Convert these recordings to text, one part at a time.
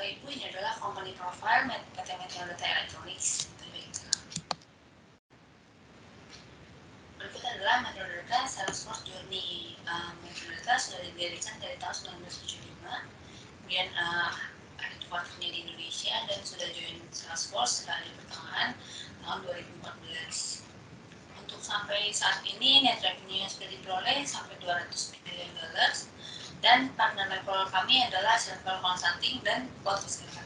Bapak Ibu, ini adalah company profile PT Meteor Data Electronics Tbk. Berikut adalah Meteor Data Salesforce Journey. Meteor Data sudah didirikan dari tahun 1975, kemudian headquarternya di Indonesia dan sudah join Salesforce dari pertengahan tahun 2014. Untuk sampai saat ini net revenue yang sudah diperoleh sampai $200 million dan partner level kami adalah Circle Consulting dan Cloud Fiscal.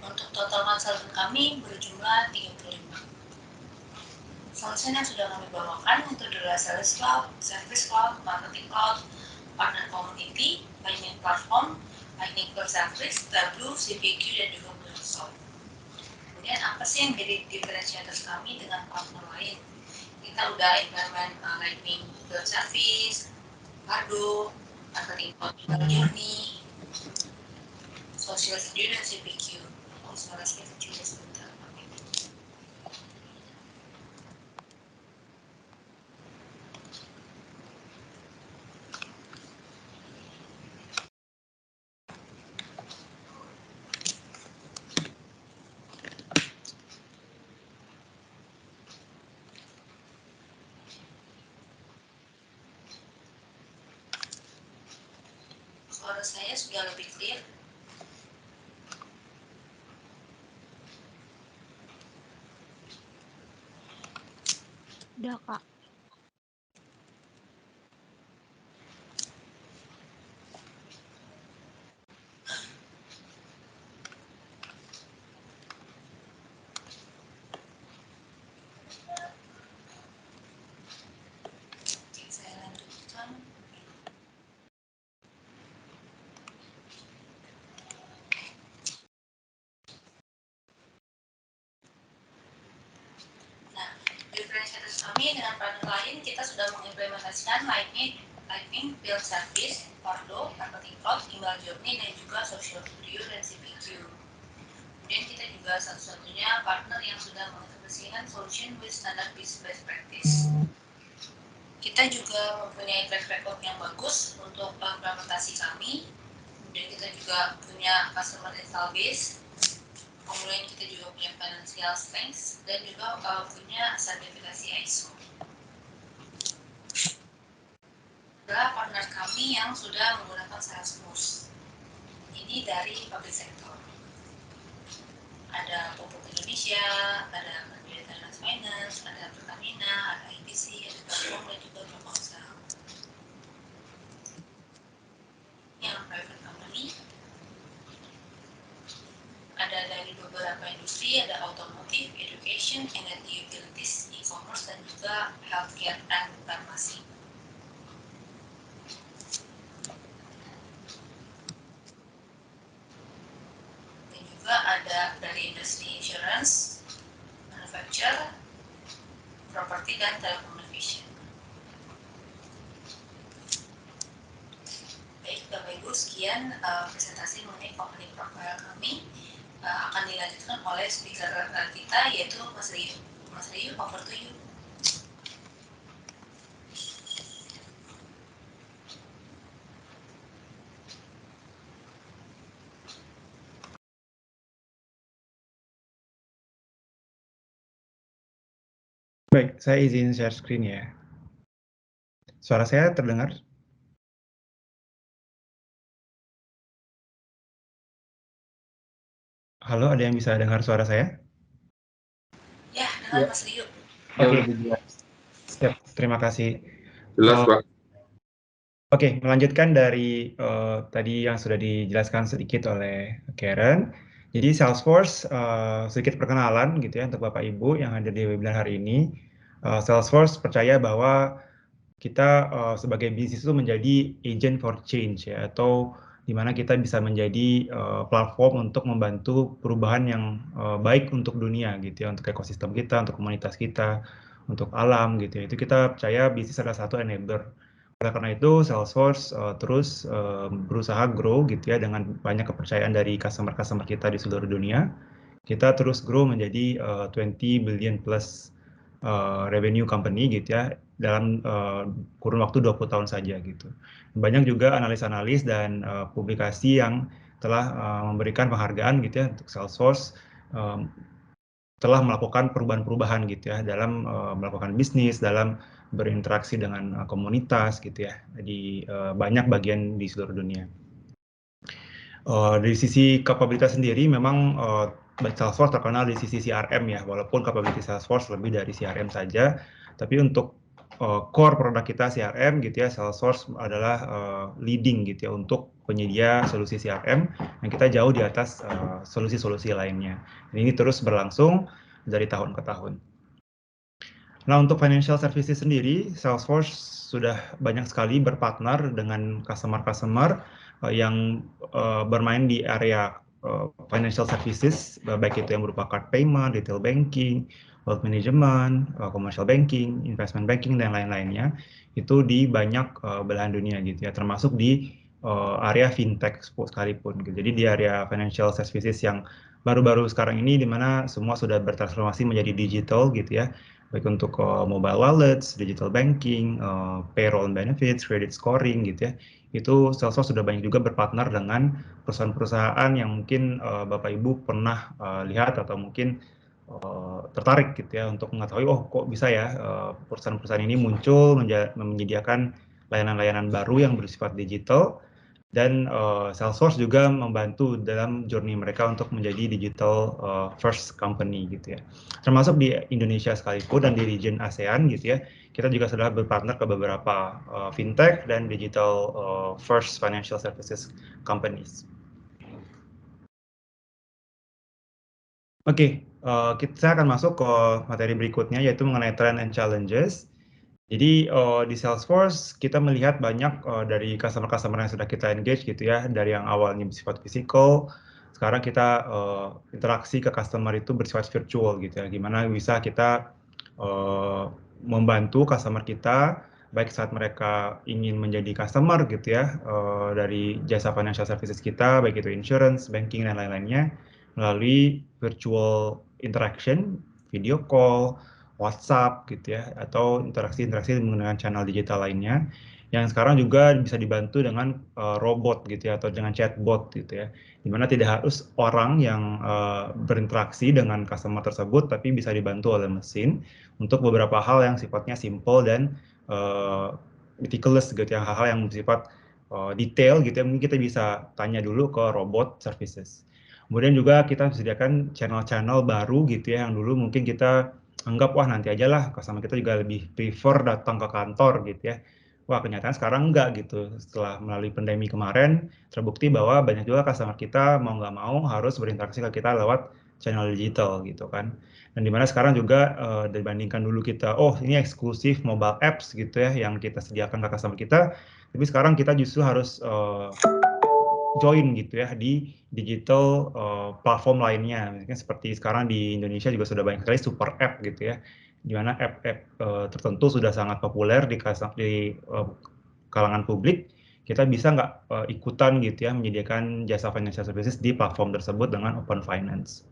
Untuk total konsultan kami berjumlah 35. Solusi yang sudah kami bawakan itu adalah Sales Cloud, Service Cloud, Marketing Cloud, Partner Community, Lightning Platform, Lightning for Service, Tableau, CPQ, dan juga Microsoft. Kemudian apa sih yang menjadi diferensiator kami dengan partner lain? Kita udah implement Lightning for Service, Tableau, Marketing Cloud Journey, Social Studio, dan CPQ. Suara saya kecil sebentar. Suara saya sudah lebih clear. Udah, Kak. Oke, saya lanjutkan. Nah, diferensiator kami dengan partner lain, kita sudah mengimplementasikan Lightning Field Service, Pardo, Marketing Cloud, Email Journey, dan juga Social Studio dan CPQ. Kemudian kita juga satu-satunya partner yang sudah mengintegrasikan solution with standard best practice. Kita juga mempunyai track record yang bagus untuk implementasi kami. Kemudian kita juga punya customer install base. Kemudian kita juga punya financial strength dan juga punya sertifikasi ISO. Adalah partner kami yang sudah menggunakan Salesforce. Ini dari public sector. Ada Pupuk Indonesia, ada Kementerian Finance, ada Pertamina, ada IBC, ada Telkom, dan juga Telkomsel. Yang private company ada dari beberapa industri, ada otomotif, education, energy utilities, e-commerce, dan juga healthcare dan farmasi. Dan juga ada dari industri insurance, manufacture, property, dan telecommunication. Baik, Bapak Ibu, sekian presentasi mengenai company profile kami. Akan dilanjutkan oleh speaker kita, yaitu Mas Riyu. Mas Riyu, over to you. Baik, saya izin share screen ya. Suara saya terdengar? Halo, ada yang bisa dengar suara saya? Ya, dengar Mas Riyu. Oke, siap, terima kasih. Jelas, Pak. Oke, melanjutkan dari tadi yang sudah dijelaskan sedikit oleh Karen. Jadi Salesforce, sedikit perkenalan gitu ya untuk Bapak Ibu yang hadir di webinar hari ini. Salesforce percaya bahwa kita sebagai bisnis itu menjadi agent for change ya, atau di mana kita bisa menjadi platform untuk membantu perubahan yang baik untuk dunia gitu ya, untuk ekosistem kita, untuk komunitas kita, untuk alam gitu ya. Itu kita percaya bisnis adalah satu enabler. Oleh karena itu Salesforce terus berusaha grow gitu ya dengan banyak kepercayaan dari customer-customer kita di seluruh dunia. Kita terus grow menjadi 20 billion plus revenue company gitu ya dalam kurun waktu 20 tahun saja gitu. Banyak juga analis-analis dan publikasi yang telah memberikan penghargaan gitu ya untuk Salesforce telah melakukan perubahan-perubahan gitu ya dalam melakukan bisnis, dalam berinteraksi dengan komunitas gitu ya di banyak bagian di seluruh dunia. Dari sisi kapabilitas sendiri memang Salesforce terkenal di sisi CRM ya, walaupun kapabilitas Salesforce lebih dari CRM saja, tapi untuk core produk kita CRM gitu ya, Salesforce adalah leading gitu ya untuk penyedia solusi CRM yang kita jauh di atas solusi-solusi lainnya. Dan ini terus berlangsung dari tahun ke tahun. Nah, untuk financial services sendiri, Salesforce sudah banyak sekali berpartner dengan customer-customer yang bermain di area financial services, baik itu yang berupa card payment, retail banking, wealth management, commercial banking, investment banking, dan lain-lainnya. Itu di banyak belahan dunia gitu ya, termasuk di area fintech sekalipun. Gitu. Jadi di area financial services yang baru-baru sekarang ini, di mana semua sudah bertransformasi menjadi digital gitu ya, baik untuk mobile wallets, digital banking, payroll and benefits, credit scoring gitu ya. Itu Salesforce sudah banyak juga berpartner dengan perusahaan-perusahaan yang mungkin Bapak Ibu pernah lihat atau mungkin tertarik gitu ya untuk mengetahui, oh kok bisa ya perusahaan-perusahaan ini muncul menyediakan layanan-layanan baru yang bersifat digital. Dan Salesforce juga membantu dalam journey mereka untuk menjadi digital first company gitu ya. Termasuk di Indonesia sekalipun dan di region ASEAN gitu ya. Kita juga sudah berpartner ke beberapa fintech dan digital first financial services companies. Oke, saya akan masuk ke materi berikutnya yaitu mengenai trend and challenges. Jadi di Salesforce kita melihat banyak dari customer-customer yang sudah kita engage gitu ya, dari yang awalnya bersifat physical, sekarang kita interaksi ke customer itu bersifat virtual gitu ya, gimana bisa kita membantu customer kita, baik saat mereka ingin menjadi customer gitu ya, dari jasa financial services kita, baik itu insurance, banking, dan lain-lainnya, melalui virtual interaction, video call, WhatsApp gitu ya, atau interaksi-interaksi menggunakan channel digital lainnya, yang sekarang juga bisa dibantu dengan robot gitu ya, atau dengan chatbot gitu ya, di mana tidak harus orang yang berinteraksi dengan customer tersebut, tapi bisa dibantu oleh mesin untuk beberapa hal yang sifatnya simple dan meticulous gitu ya, hal-hal yang bersifat detail gitu ya, mungkin kita bisa tanya dulu ke robot services. Kemudian juga kita sediakan channel-channel baru gitu ya, yang dulu mungkin kita anggap wah nanti aja lah, customer kita juga lebih prefer datang ke kantor gitu ya. Wah kenyataan sekarang enggak gitu. Setelah melalui pandemi kemarin, terbukti bahwa banyak juga customer kita mau nggak mau harus berinteraksi ke kita lewat channel digital gitu kan. Dan dimana sekarang juga dibandingkan dulu kita, oh ini eksklusif mobile apps gitu ya yang kita sediakan ke customer kita, tapi sekarang kita justru harus join gitu ya di digital platform lainnya. Misalnya seperti sekarang di Indonesia juga sudah banyak sekali super app gitu ya, di mana app-app tertentu sudah sangat populer di kalangan publik. Kita bisa nggak ikutan gitu ya menyediakan jasa financial services di platform tersebut dengan Open Finance.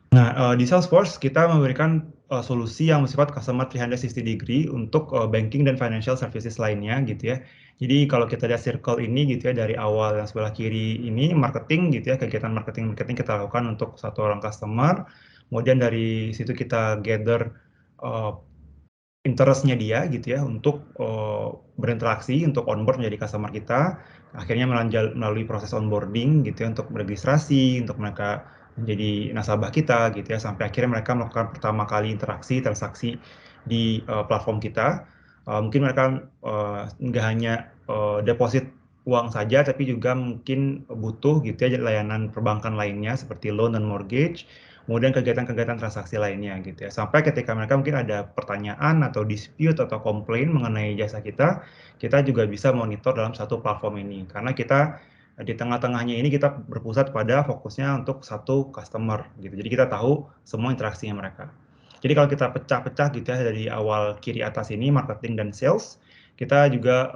Nah, di Salesforce kita memberikan solusi yang bersifat customer 360 degree untuk banking dan financial services lainnya gitu ya. Jadi kalau kita lihat circle ini gitu ya, dari awal yang sebelah kiri ini marketing gitu ya, kegiatan marketing kita lakukan untuk satu orang customer. Kemudian dari situ kita gather interest-nya dia gitu ya untuk berinteraksi, untuk onboard menjadi customer kita. Akhirnya melalui proses onboarding gitu ya untuk beregistrasi, untuk mereka menjadi nasabah kita gitu ya, sampai akhirnya mereka melakukan pertama kali interaksi, transaksi di platform kita. Mungkin mereka nggak hanya deposit uang saja, tapi juga mungkin butuh gitu ya layanan perbankan lainnya seperti loan dan mortgage, kemudian kegiatan-kegiatan transaksi lainnya gitu ya. Sampai ketika mereka mungkin ada pertanyaan atau dispute atau komplain mengenai jasa kita, kita juga bisa monitor dalam satu platform ini. Karena kita di tengah-tengahnya ini kita berpusat pada fokusnya untuk satu customer gitu. Jadi kita tahu semua interaksinya mereka. Jadi kalau kita pecah-pecah gitu ya dari awal kiri atas ini marketing dan sales, kita juga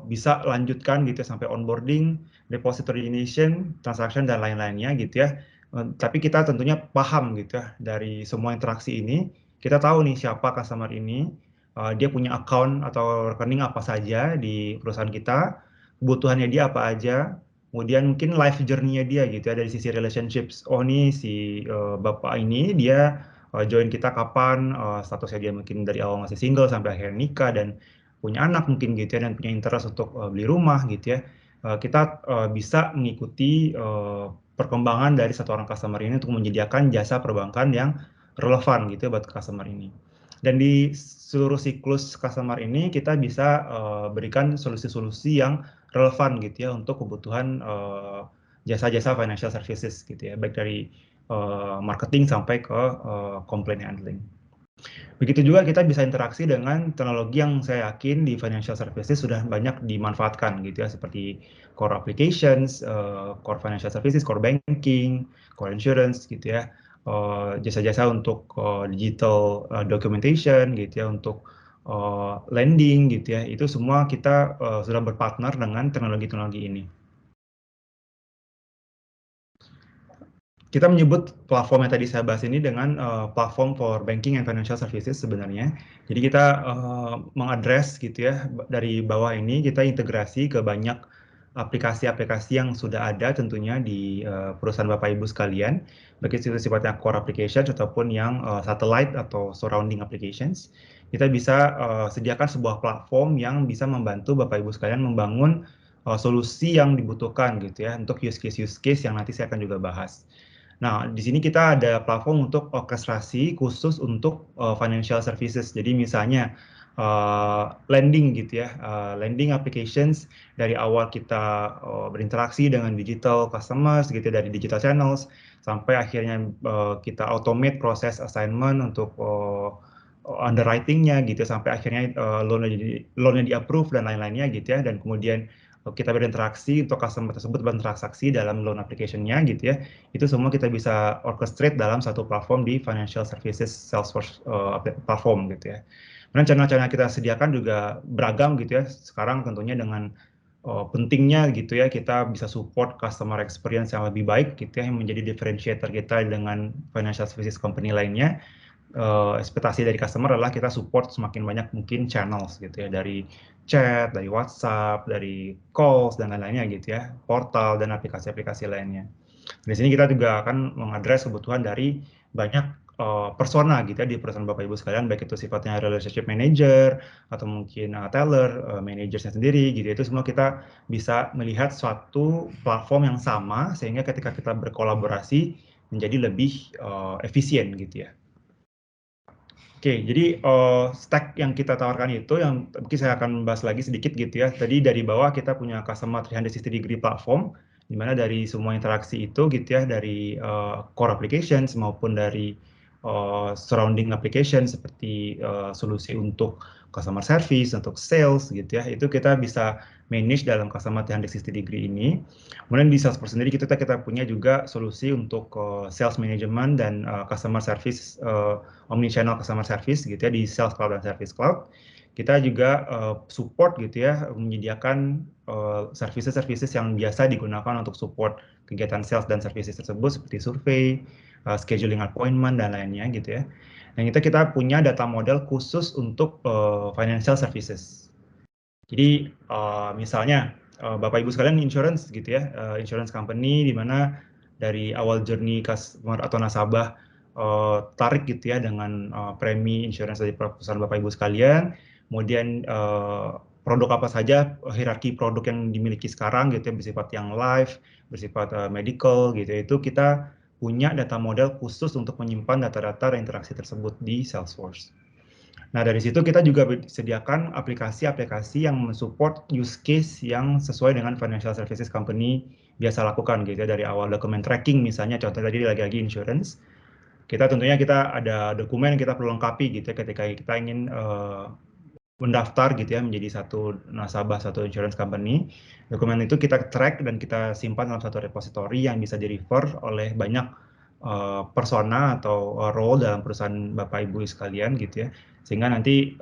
bisa lanjutkan gitu ya, sampai onboarding, deposit origination, transaction dan lain-lainnya gitu ya. Tapi kita tentunya paham gitu ya dari semua interaksi ini, kita tahu nih siapa customer ini, dia punya account atau rekening apa saja di perusahaan kita, kebutuhannya dia apa aja, kemudian mungkin life journey-nya dia gitu ya dari sisi relationships. Oh nih si bapak ini dia join kita kapan, statusnya dia mungkin dari awal masih single sampai akhirnya nikah dan punya anak mungkin gitu ya dan punya interest untuk beli rumah gitu ya. Kita bisa mengikuti perkembangan dari satu orang customer ini untuk menyediakan jasa perbankan yang relevan gitu ya buat customer ini. Dan di seluruh siklus customer ini kita bisa berikan solusi-solusi yang relevan gitu ya untuk kebutuhan jasa-jasa financial services gitu ya, baik dari marketing sampai ke complaint handling. Begitu juga kita bisa interaksi dengan teknologi yang saya yakin di financial services sudah banyak dimanfaatkan gitu ya, seperti core applications, core financial services, core banking, core insurance gitu ya, jasa-jasa untuk digital documentation gitu ya, untuk lending gitu ya, itu semua kita sudah berpartner dengan teknologi-teknologi ini. Kita menyebut platform yang tadi saya bahas ini dengan platform for banking and financial services sebenarnya. Jadi kita mengadres gitu ya dari bawah ini kita integrasi ke banyak aplikasi-aplikasi yang sudah ada tentunya di perusahaan Bapak Ibu sekalian, baik itu sifatnya core application ataupun yang satellite atau surrounding applications. Kita bisa sediakan sebuah platform yang bisa membantu Bapak Ibu sekalian membangun solusi yang dibutuhkan gitu ya untuk use case yang nanti saya akan juga bahas. Nah, di sini kita ada platform untuk orkestrasi khusus untuk financial services. Jadi misalnya lending gitu ya, lending applications dari awal kita berinteraksi dengan digital customers gitu ya, dari digital channels sampai akhirnya kita automate proses assignment untuk underwriting-nya gitu sampai akhirnya loan-nya di-approve dan lain-lainnya gitu ya, dan kemudian kita berinteraksi untuk customer tersebut berinteraksi dalam loan application-nya gitu ya. Itu semua kita bisa orchestrate dalam satu platform di financial services Salesforce platform gitu ya. Kemudian channel-channel kita sediakan juga beragam gitu ya. Sekarang tentunya dengan pentingnya gitu ya kita bisa support customer experience yang lebih baik gitu ya, yang menjadi differentiator kita dengan financial services company lainnya. Ekspektasi dari customer adalah kita support semakin banyak mungkin channels gitu ya, dari chat, dari WhatsApp, dari calls dan lain-lainnya gitu ya, portal dan aplikasi-aplikasi lainnya. Di sini kita juga akan mengadres kebutuhan dari banyak persona gitu ya di perusahaan Bapak Ibu sekalian, baik itu sifatnya relationship manager atau mungkin teller, manajersnya sendiri gitu. Itu semua kita bisa melihat suatu platform yang sama sehingga ketika kita berkolaborasi menjadi lebih efisien gitu ya. Oke, jadi stack yang kita tawarkan itu yang mungkin saya akan bahas lagi sedikit gitu ya. Tadi dari bawah kita punya customer 360-degree platform, di mana dari semua interaksi itu gitu ya, dari core applications maupun dari surrounding application seperti solusi untuk customer service, untuk sales gitu ya, itu kita bisa manage dalam customer 360-degree ini. Kemudian di Salesforce sendiri kita punya juga solusi untuk sales management dan customer service omnichannel customer service gitu ya di Sales Cloud dan Service Cloud. Kita juga support gitu ya, menyediakan services-services yang biasa digunakan untuk support kegiatan sales dan services tersebut seperti survei, scheduling appointment dan lainnya gitu ya. Dan kita punya data model khusus untuk financial services. Jadi misalnya Bapak Ibu sekalian insurance gitu ya, insurance company di mana dari awal journey customer atau nasabah tarik gitu ya dengan premi insurance dari perusahaan Bapak Ibu sekalian, kemudian produk apa saja, hierarki produk yang dimiliki sekarang gitu ya, bersifat yang life, bersifat medical gitu ya, itu kita punya data model khusus untuk menyimpan data-data interaksi tersebut di Salesforce. Nah, dari situ kita juga sediakan aplikasi-aplikasi yang mensupport use case yang sesuai dengan financial services company biasa lakukan gitu ya, dari awal dokumen tracking misalnya, contoh tadi lagi-lagi insurance. Tentunya kita ada dokumen yang kita perlu lengkapi gitu ya ketika kita ingin mendaftar gitu ya menjadi satu nasabah satu insurance company. Dokumen itu kita track dan kita simpan dalam satu repository yang bisa di-refer oleh banyak persona atau role dalam perusahaan Bapak Ibu sekalian gitu ya. Sehingga nanti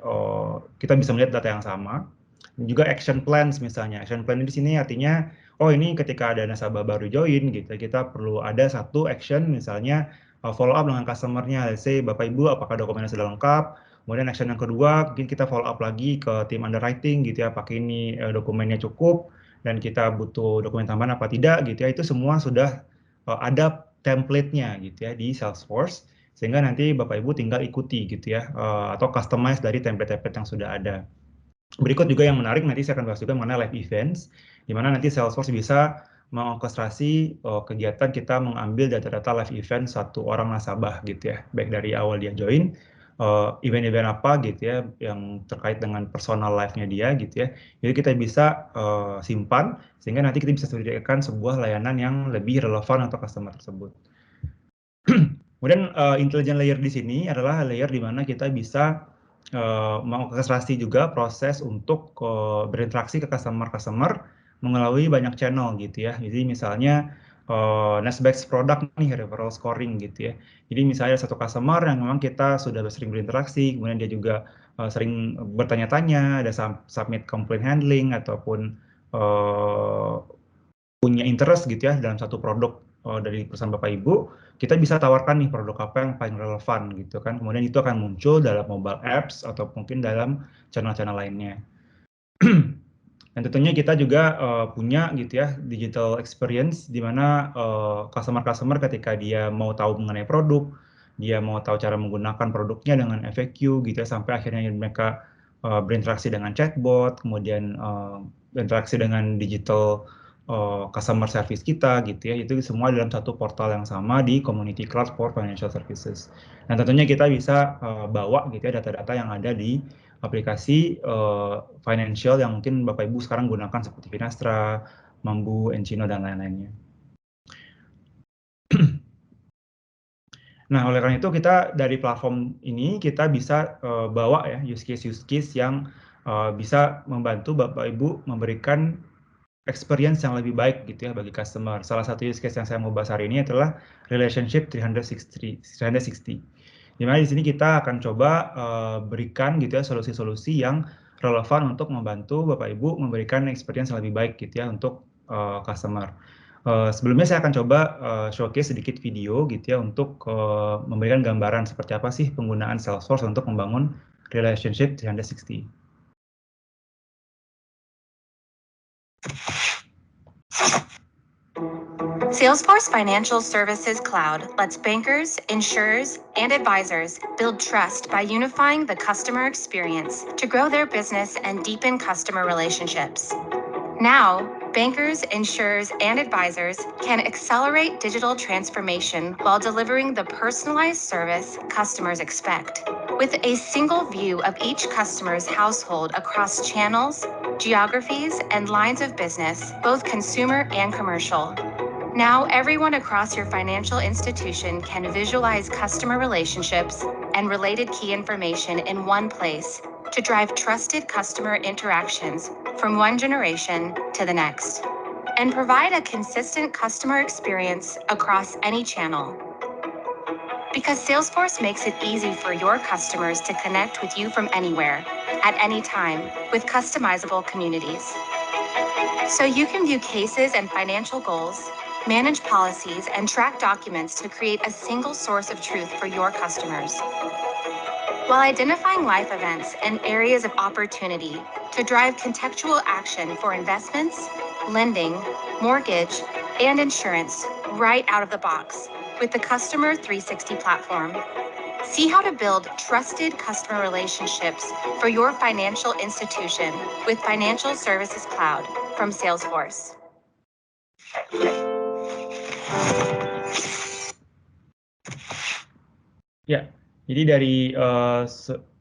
kita bisa melihat data yang sama. Dan juga action plans misalnya. Action plan di sini artinya oh ini ketika ada nasabah baru join gitu kita perlu ada satu action misalnya follow up dengan customer-nya. Let's say Bapak Ibu apakah dokumennya sudah lengkap? Kemudian action yang kedua, mungkin kita follow up lagi ke tim underwriting gitu ya, pakai ini dokumennya cukup, dan kita butuh dokumen tambahan apa tidak gitu ya, itu semua sudah ada template-nya gitu ya di Salesforce, sehingga nanti Bapak Ibu tinggal ikuti gitu ya, atau customize dari template-template yang sudah ada. Berikut juga yang menarik, nanti saya akan bahas juga mengenai live events, di mana nanti Salesforce bisa mengorkestrasi kegiatan kita mengambil data-data live event satu orang nasabah gitu ya, baik dari awal dia join, event-event apa gitu ya, yang terkait dengan personal life-nya dia gitu ya. Jadi kita bisa simpan, sehingga nanti kita bisa sediakan sebuah layanan yang lebih relevan untuk customer tersebut. Kemudian intelligent layer di sini adalah layer di mana kita bisa mengorkestrasi juga proses untuk berinteraksi ke customer melalui banyak channel gitu ya. Jadi misalnya next product nih, referral scoring gitu ya. Jadi misalnya satu customer yang memang kita sudah sering berinteraksi, kemudian dia juga sering bertanya-tanya, ada submit complaint handling ataupun punya interest gitu ya dalam satu produk dari perusahaan Bapak Ibu, kita bisa tawarkan nih produk apa yang paling relevan gitu kan. Kemudian itu akan muncul dalam mobile apps atau mungkin dalam channel-channel lainnya. Dan tentunya kita juga punya gitu ya digital experience di mana customer ketika dia mau tahu mengenai produk, dia mau tahu cara menggunakan produknya dengan FAQ gitu ya, sampai akhirnya mereka berinteraksi dengan chatbot, kemudian berinteraksi dengan digital customer service kita gitu ya, itu semua dalam satu portal yang sama di Community Cloud for Financial Services. Nah tentunya kita bisa bawa gitu ya data-data yang ada di aplikasi financial yang mungkin Bapak Ibu sekarang gunakan seperti Finastra, Mambu, nCino, dan lain-lainnya. Nah, oleh karena itu kita dari platform ini kita bisa bawa ya use case yang bisa membantu Bapak Ibu memberikan experience yang lebih baik gitu ya bagi customer. Salah satu use case yang saya mau bahas hari ini adalah relationship 360. Di mana di sini kita akan coba berikan gitu ya solusi-solusi yang relevan untuk membantu Bapak Ibu memberikan experience yang lebih baik gitu ya untuk customer. Sebelumnya saya akan coba showcase sedikit video gitu ya untuk memberikan gambaran seperti apa sih penggunaan Salesforce untuk membangun relationship 360. Salesforce Financial Services Cloud lets bankers, insurers, and advisors build trust by unifying the customer experience to grow their business and deepen customer relationships. Now, bankers, insurers, and advisors can accelerate digital transformation while delivering the personalized service customers expect. With a single view of each customer's household across channels, geographies, and lines of business, both consumer and commercial. Now, everyone across your financial institution can visualize customer relationships and related key information in one place to drive trusted customer interactions from one generation to the next, and provide a consistent customer experience across any channel. Because Salesforce makes it easy for your customers to connect with you from anywhere, at any time, with customizable communities. So you can view cases and financial goals, manage policies, and track documents to create a single source of truth for your customers, while identifying life events and areas of opportunity to drive contextual action for investments, lending, mortgage, and insurance right out of the box with the Customer 360 platform. See how to build trusted customer relationships for your financial institution with Financial Services Cloud from Salesforce. Ya, jadi dari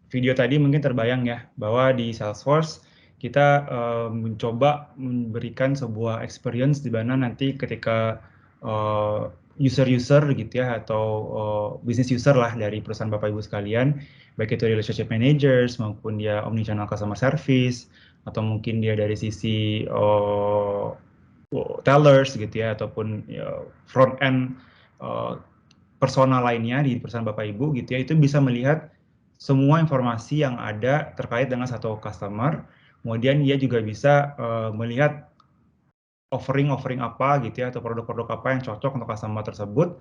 video tadi mungkin terbayang ya bahwa di Salesforce kita mencoba memberikan sebuah experience di mana nanti ketika user-user gitu ya atau business user lah dari perusahaan Bapak Ibu sekalian, baik itu relationship managers maupun dia omnichannel customer service atau mungkin dia dari sisi tellers gitu ya ataupun front end persona lainnya di perusahaan Bapak Ibu gitu ya, itu bisa melihat semua informasi yang ada terkait dengan satu customer. Kemudian dia juga bisa melihat offering apa gitu ya atau produk-produk apa yang cocok untuk customer tersebut,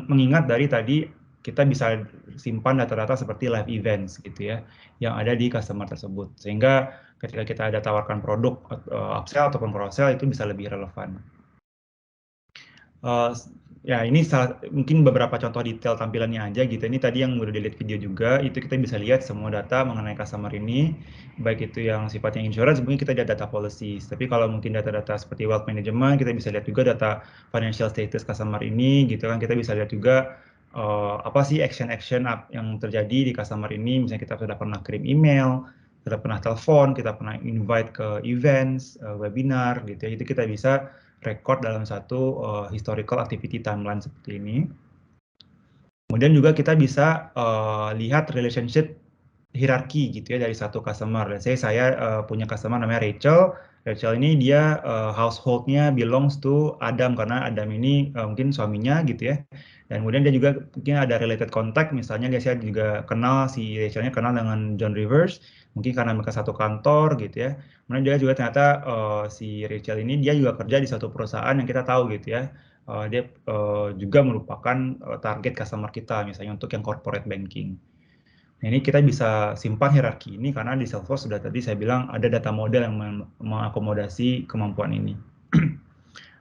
mengingat dari tadi kita bisa simpan data-data seperti live events gitu ya, yang ada di customer tersebut. Sehingga ketika kita ada tawarkan produk upsell ataupun cross-sell itu bisa lebih relevan. Ya ini mungkin beberapa contoh detail tampilannya aja gitu. Ini tadi yang udah dilihat video juga, itu kita bisa lihat semua data mengenai customer ini, baik itu yang sifatnya insurance, mungkin kita lihat data policies. Tapi kalau mungkin data-data seperti wealth management, kita bisa lihat juga data financial status customer ini gitu kan. Kita bisa lihat juga apa sih action-action yang terjadi di customer ini. Misalnya kita sudah pernah kirim email, sudah pernah telepon, kita pernah invite ke events, webinar gitu ya. Itu kita bisa record dalam satu historical activity timeline seperti ini. Kemudian juga kita bisa lihat relationship hierarki gitu ya dari satu customer. Let's say saya punya customer namanya Rachel. Rachel ini dia household-nya belongs to Adam karena Adam ini mungkin suaminya gitu ya. Dan kemudian dia juga mungkin ada related contact, misalnya saya juga kenal si Rachel-nya kenal dengan John Rivers, mungkin karena mereka satu kantor gitu ya. Kemudian dia juga ternyata si Rachel ini dia juga kerja di satu perusahaan yang kita tahu gitu ya. Dia juga merupakan target customer kita, misalnya untuk yang corporate banking. Nah, ini kita bisa simpan hierarki ini karena di Salesforce sudah tadi saya bilang ada data model yang mengakomodasi kemampuan ini.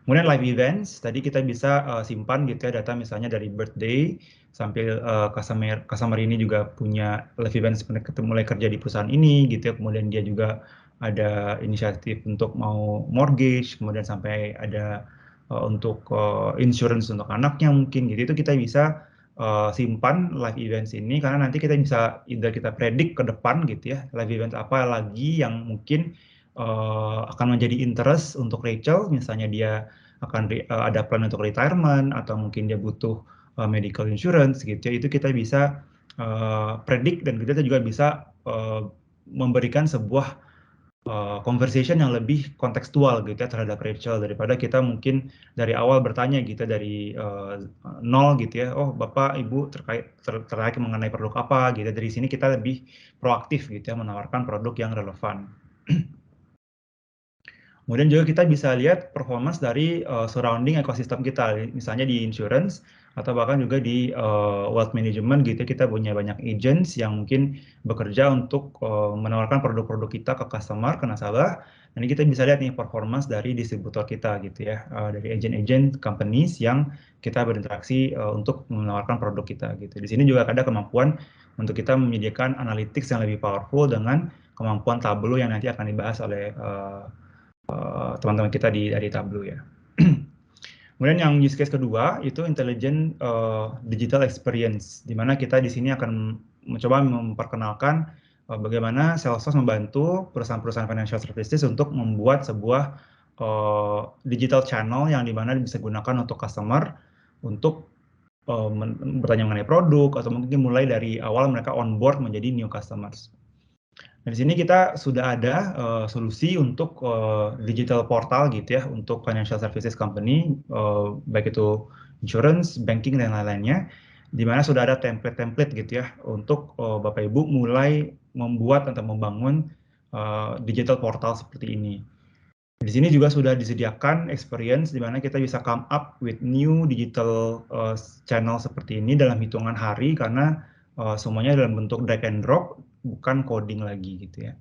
Kemudian live events, tadi kita bisa simpan gitu ya data misalnya dari birthday sampai customer ini juga punya live events mulai kerja di perusahaan ini gitu ya. Kemudian dia juga ada inisiatif untuk mau mortgage, kemudian sampai ada untuk insurance untuk anaknya mungkin gitu. Itu kita bisa simpan live events ini karena nanti kita bisa either kita predik ke depan gitu ya, live events apa lagi yang mungkin akan menjadi interest untuk Rachel, misalnya dia akan ada plan untuk retirement atau mungkin dia butuh medical insurance gitu ya, itu kita bisa predik dan kita juga bisa memberikan sebuah conversation yang lebih kontekstual gitu ya terhadap Rachel daripada kita mungkin dari awal bertanya gitu dari nol gitu ya, oh Bapak Ibu terkait mengenai produk apa gitu. Dari sini kita lebih proaktif gitu ya menawarkan produk yang relevan. Kemudian juga kita bisa lihat performance dari surrounding ekosistem kita, misalnya di insurance atau bahkan juga di wealth management gitu. Kita punya banyak agents yang mungkin bekerja untuk menawarkan produk-produk kita ke customer, ke nasabah. Dan kita bisa lihat nih performance dari distributor kita gitu ya, dari agent-agent companies yang kita berinteraksi untuk menawarkan produk kita gitu. Di sini juga ada kemampuan untuk kita menyediakan analytics yang lebih powerful dengan kemampuan Tableau yang nanti akan dibahas oleh teman-teman kita dari Tableau ya. Kemudian yang use case kedua itu intelligent digital experience, di mana kita di sini akan mencoba memperkenalkan bagaimana Salesforce membantu perusahaan-perusahaan financial services untuk membuat sebuah digital channel yang dimana bisa digunakan untuk customer untuk bertanya mengenai produk atau mungkin mulai dari awal mereka onboard menjadi new customers. Nah, di sini kita sudah ada solusi untuk digital portal gitu ya untuk financial services company, baik itu insurance, banking dan lain-lainnya, di mana sudah ada template-template gitu ya untuk Bapak Ibu mulai membuat atau membangun digital portal seperti ini. Di sini juga sudah disediakan experience di mana kita bisa come up with new digital channel seperti ini dalam hitungan hari karena semuanya dalam bentuk drag and drop, bukan coding lagi gitu ya.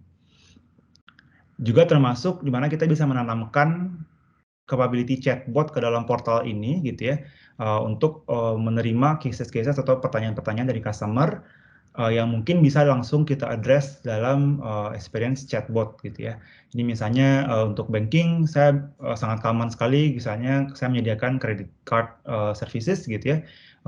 Juga termasuk di mana kita bisa menanamkan capability chatbot ke dalam portal ini gitu ya, untuk menerima cases-cases atau pertanyaan-pertanyaan dari customer yang mungkin bisa langsung kita address dalam experience chatbot gitu ya. Ini misalnya untuk banking saya sangat common sekali, misalnya saya menyediakan credit card services gitu ya.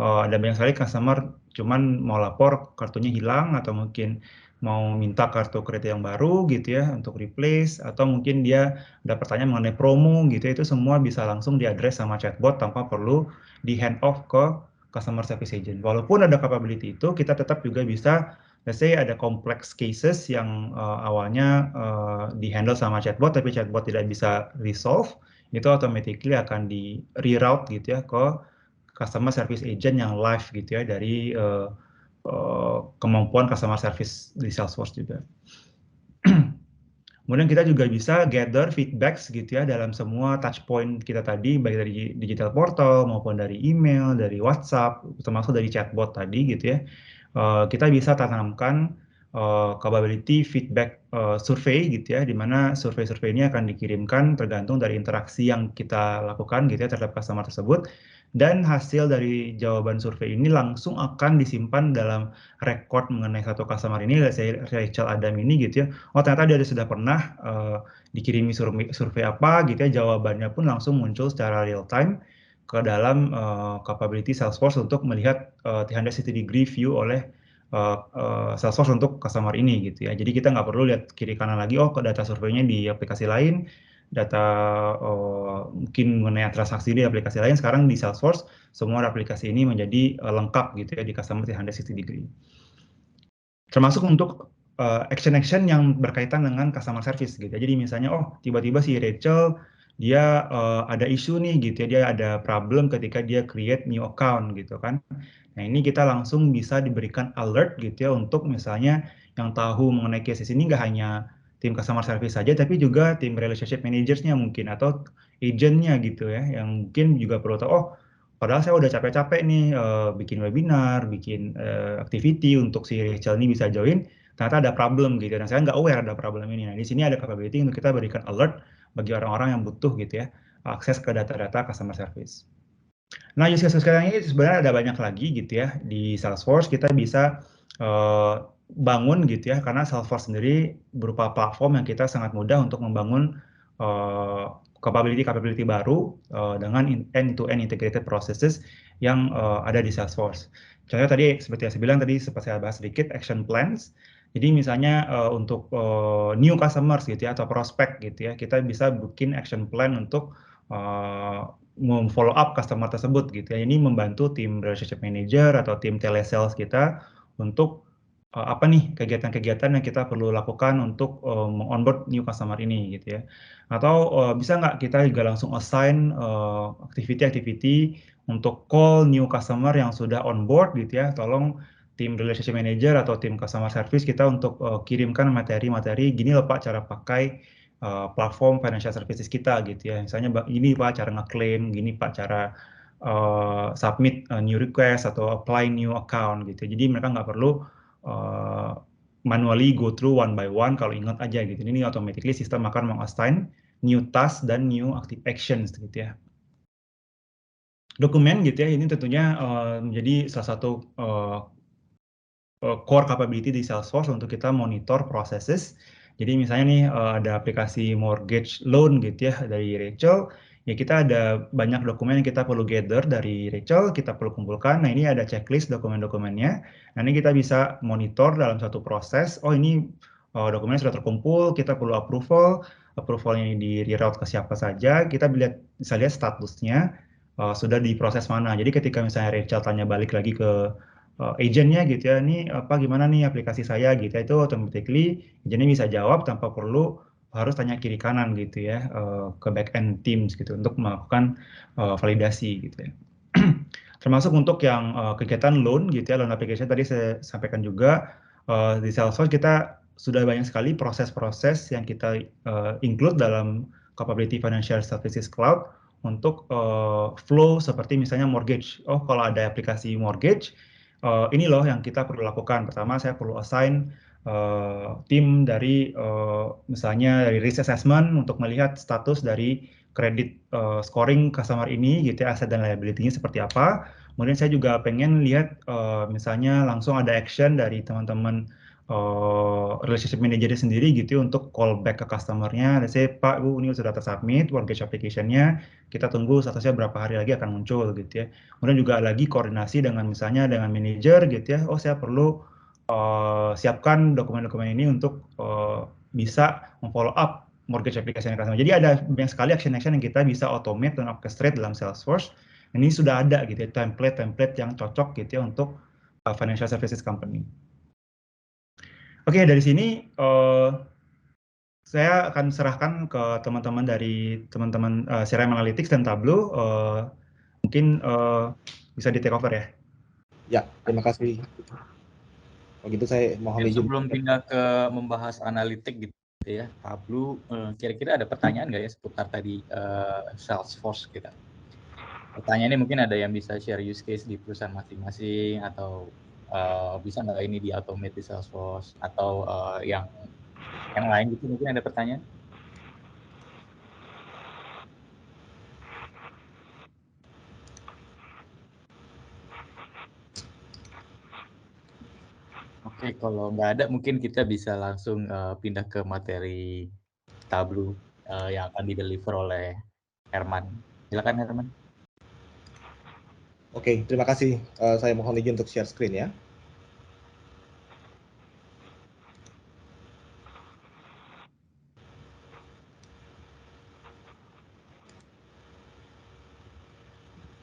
Ada banyak sekali customer cuman mau lapor kartunya hilang atau mungkin mau minta kartu kredit yang baru gitu ya untuk replace, atau mungkin dia ada pertanyaan mengenai promo gitu ya, itu semua bisa langsung diaddress sama chatbot tanpa perlu di hand off ke customer service agent. Walaupun ada capability itu, kita tetap juga bisa, let's say ada complex cases yang awalnya di-handle sama chatbot, tapi chatbot tidak bisa resolve, itu automatically akan di reroute gitu ya ke customer service agent yang live gitu ya dari kemampuan customer service di Salesforce juga. Kemudian kita juga bisa gather feedbacks gitu ya dalam semua touch point kita tadi, baik dari digital portal maupun dari email, dari WhatsApp, termasuk dari chatbot tadi gitu ya. Kita bisa tanamkan capability feedback survei gitu ya, di mana survei-survei ini akan dikirimkan tergantung dari interaksi yang kita lakukan gitu ya terhadap customer tersebut. Dan hasil dari jawaban survei ini langsung akan disimpan dalam record mengenai satu customer ini, saya Rachel Adam ini gitu ya. Oh ternyata dia sudah pernah dikirimi survei apa gitu ya, jawabannya pun langsung muncul secara real time ke dalam capability Salesforce untuk melihat 360 degree view oleh Salesforce untuk customer ini gitu ya. Jadi kita nggak perlu lihat kiri kanan lagi, oh data surveinya di aplikasi lain, data mungkin mengenai transaksi di aplikasi lain, sekarang di Salesforce semua aplikasi ini menjadi lengkap gitu ya di customer 360 degree. Termasuk untuk action-action yang berkaitan dengan customer service gitu ya. Jadi misalnya oh tiba-tiba si Rachel dia ada isu nih gitu ya, dia ada problem ketika dia create new account gitu kan. Nah ini kita langsung bisa diberikan alert gitu ya untuk misalnya yang tahu mengenai cases ini nggak hanya tim customer service saja, tapi juga tim relationship managers-nya mungkin atau agent-nya gitu ya, yang mungkin juga perlu tahu, oh padahal saya udah capek-capek nih bikin webinar, bikin activity untuk si Rachel ini bisa join, ternyata ada problem gitu, dan saya nggak aware ada problem ini. Nah di sini ada capability untuk kita berikan alert bagi orang-orang yang butuh gitu ya, akses ke data-data customer service. Nah, use case sekarang ini sebenarnya ada banyak lagi gitu ya. Di Salesforce kita bisa bangun gitu ya, karena Salesforce sendiri berupa platform yang kita sangat mudah untuk membangun capability baru dengan end-to-end integrated processes yang ada di Salesforce. Contohnya tadi seperti yang saya bilang tadi, sempat saya bahas sedikit, action plans. Jadi misalnya untuk new customers gitu ya, atau prospek gitu ya, kita bisa bikin action plan untuk memfollow up customer tersebut gitu ya. Ini membantu tim relationship manager atau tim telesales kita untuk apa nih kegiatan-kegiatan yang kita perlu lakukan untuk meng-onboard new customer ini gitu ya. Atau bisa nggak kita juga langsung assign activity-activity untuk call new customer yang sudah on board gitu ya. Tolong tim relationship manager atau tim customer service kita untuk kirimkan materi-materi gini loh Pak cara pakai platform financial services kita gitu ya. Misalnya ini Pak cara ngeklaim, gini Pak cara submit new request atau apply new account gitu. Jadi mereka nggak perlu manually go through one by one, kalau ingat aja gitu. Ini automatically sistem akan meng-assign new task dan new active actions gitu ya. Dokumen gitu ya, ini tentunya menjadi salah satu core capability di Salesforce untuk kita monitor processes. Jadi misalnya nih ada aplikasi mortgage loan gitu ya dari Rachel, ya kita ada banyak dokumen yang kita perlu gather dari Rachel, kita perlu kumpulkan. Nah ini ada checklist dokumen-dokumennya. Nah ini kita bisa monitor dalam satu proses, oh ini dokumennya sudah terkumpul, kita perlu approvalnya ini di-route ke siapa saja, kita bisa lihat statusnya sudah diproses mana. Jadi ketika misalnya Rachel tanya balik lagi ke agentnya gitu ya, ini apa gimana nih aplikasi saya gitu ya, itu automatically agentnya bisa jawab tanpa perlu harus tanya kiri kanan gitu ya ke back end teams gitu untuk melakukan validasi gitu ya. Termasuk untuk yang kegiatan loan gitu ya, loan application tadi saya sampaikan juga di Salesforce kita sudah banyak sekali proses-proses yang kita include dalam capability financial services cloud untuk flow seperti misalnya mortgage. Oh kalau ada aplikasi mortgage, ini loh yang kita perlu lakukan. Pertama, saya perlu assign tim dari misalnya dari risk assessment untuk melihat status dari kredit scoring customer ini, gitu ya, aset dan liability-nya seperti apa. Kemudian saya juga pengen lihat misalnya langsung ada action dari teman-teman relationship manager sendiri gitu untuk call back ke customer-nya. Let's say, Pak, Bu, ini sudah tersubmit mortgage application-nya, kita tunggu statusnya berapa hari lagi akan muncul gitu ya. Kemudian juga lagi koordinasi dengan misalnya dengan manajer gitu ya, oh saya perlu siapkan dokumen-dokumen ini untuk bisa memfollow up mortgage application customer. Jadi ada banyak sekali action-action yang kita bisa automate dan orchestrate dalam Salesforce. Ini sudah ada gitu ya, template-template yang cocok gitu ya untuk financial services company. Oke, dari sini saya akan serahkan ke teman-teman dari teman-teman CRM Analytics dan Tableau. Mungkin bisa di take over ya. Ya, terima kasih. Begitu saya mohon izin. Sebelum pindah ke membahas analitik gitu, gitu ya, Tableau. Kira-kira ada pertanyaan nggak ya seputar tadi Salesforce kita? Pertanyaannya mungkin ada yang bisa share use case di perusahaan masing-masing, atau bisa nggak ini di automate di Salesforce, atau yang lain gitu, mungkin ada pertanyaan? Oke, kalau nggak ada mungkin kita bisa langsung pindah ke materi Tableau yang akan di-deliver oleh Herman. Silakan Herman. Oke, terima kasih. Saya mohon izin untuk share screen ya.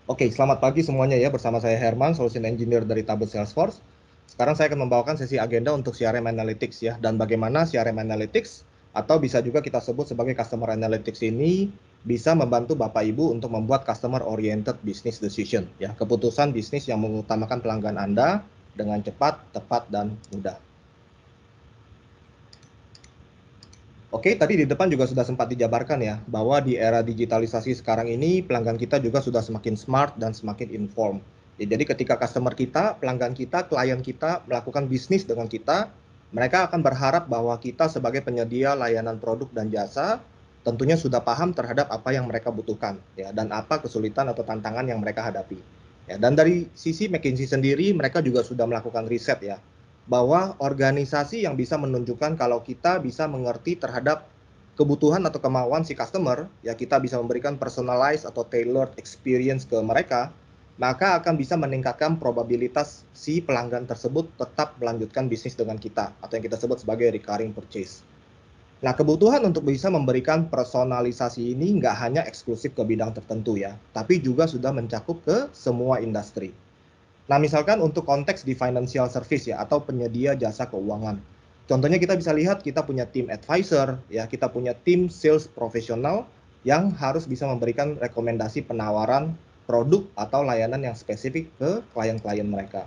Oke, selamat pagi semuanya ya. Bersama saya Herman, Solution Engineer dari Tableau Salesforce. Sekarang saya akan membawakan sesi agenda untuk CRM Analytics ya, dan bagaimana CRM Analytics atau bisa juga kita sebut sebagai Customer Analytics ini bisa membantu Bapak Ibu untuk membuat customer oriented business decision ya, keputusan bisnis yang mengutamakan pelanggan Anda dengan cepat, tepat, dan mudah. Oke, tadi di depan juga sudah sempat dijabarkan ya, bahwa di era digitalisasi sekarang ini pelanggan kita juga sudah semakin smart dan semakin inform. Ya, jadi ketika customer kita, pelanggan kita, klien kita melakukan bisnis dengan kita, mereka akan berharap bahwa kita sebagai penyedia layanan produk dan jasa tentunya sudah paham terhadap apa yang mereka butuhkan ya, dan apa kesulitan atau tantangan yang mereka hadapi. Ya, dan dari sisi McKinsey sendiri, mereka juga sudah melakukan riset ya, bahwa organisasi yang bisa menunjukkan kalau kita bisa mengerti terhadap kebutuhan atau kemauan si customer, ya kita bisa memberikan personalized atau tailored experience ke mereka, maka akan bisa meningkatkan probabilitas si pelanggan tersebut tetap melanjutkan bisnis dengan kita, atau yang kita sebut sebagai recurring purchase. Nah, kebutuhan untuk bisa memberikan personalisasi ini nggak hanya eksklusif ke bidang tertentu ya, tapi juga sudah mencakup ke semua industri. Nah, misalkan untuk konteks di financial service ya, atau penyedia jasa keuangan. Contohnya kita bisa lihat kita punya tim advisor, ya kita punya tim sales profesional yang harus bisa memberikan rekomendasi penawaran produk atau layanan yang spesifik ke klien-klien mereka.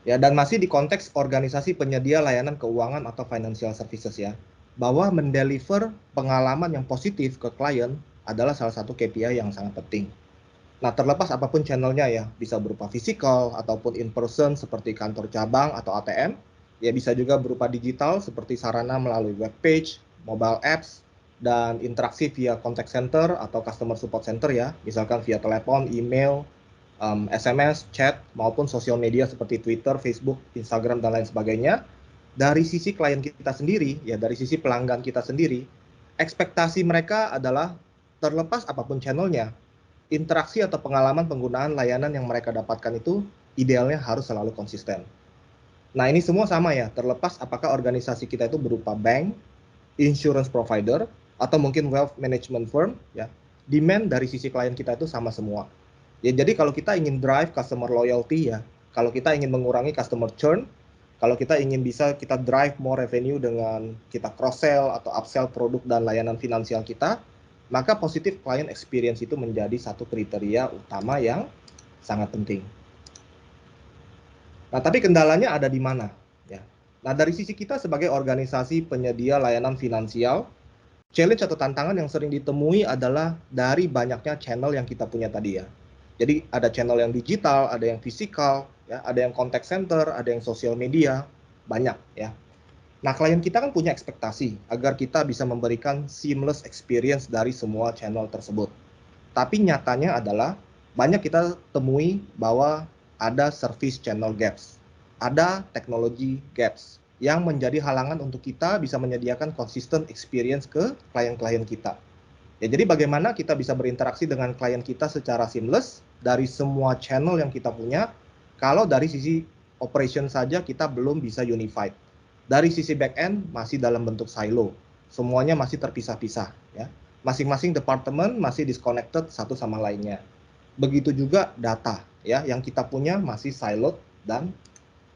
Ya, dan masih di konteks organisasi penyedia layanan keuangan atau financial services ya, bahwa mendeliver pengalaman yang positif ke klien adalah salah satu KPI yang sangat penting. Nah, terlepas apapun channelnya ya, bisa berupa physical ataupun in person seperti kantor cabang atau ATM, ya bisa juga berupa digital seperti sarana melalui web page, mobile apps, dan interaksi via contact center atau customer support center ya, misalkan via telepon, email, SMS, chat, maupun sosial media seperti Twitter, Facebook, Instagram, dan lain sebagainya. Dari sisi klien kita sendiri, ya dari sisi pelanggan kita sendiri, ekspektasi mereka adalah terlepas apapun channelnya, interaksi atau pengalaman penggunaan layanan yang mereka dapatkan itu idealnya harus selalu konsisten. Nah, ini semua sama ya, terlepas apakah organisasi kita itu berupa bank, insurance provider, atau mungkin wealth management firm, ya. Demand dari sisi klien kita itu sama semua. Ya, jadi kalau kita ingin drive customer loyalty ya, kalau kita ingin mengurangi customer churn, kalau kita ingin bisa kita drive more revenue dengan kita cross sell atau upsell produk dan layanan finansial kita, maka positive client experience itu menjadi satu kriteria utama yang sangat penting. Nah, tapi kendalanya ada di mana? Ya. Nah, dari sisi kita sebagai organisasi penyedia layanan finansial, challenge atau tantangan yang sering ditemui adalah dari banyaknya channel yang kita punya tadi ya. Jadi ada channel yang digital, ada yang fisikal, ya, ada yang contact center, ada yang sosial media, banyak ya. Nah, klien kita kan punya ekspektasi agar kita bisa memberikan seamless experience dari semua channel tersebut. Tapi nyatanya adalah banyak kita temui bahwa ada service channel gaps, ada teknologi gaps yang menjadi halangan untuk kita bisa menyediakan consistent experience ke klien-klien kita. Ya, jadi bagaimana kita bisa berinteraksi dengan klien kita secara seamless dari semua channel yang kita punya, kalau dari sisi operation saja kita belum bisa unified. Dari sisi back end masih dalam bentuk silo, semuanya masih terpisah-pisah ya. Masing-masing departemen masih disconnected satu sama lainnya. Begitu juga data ya, yang kita punya masih siloed dan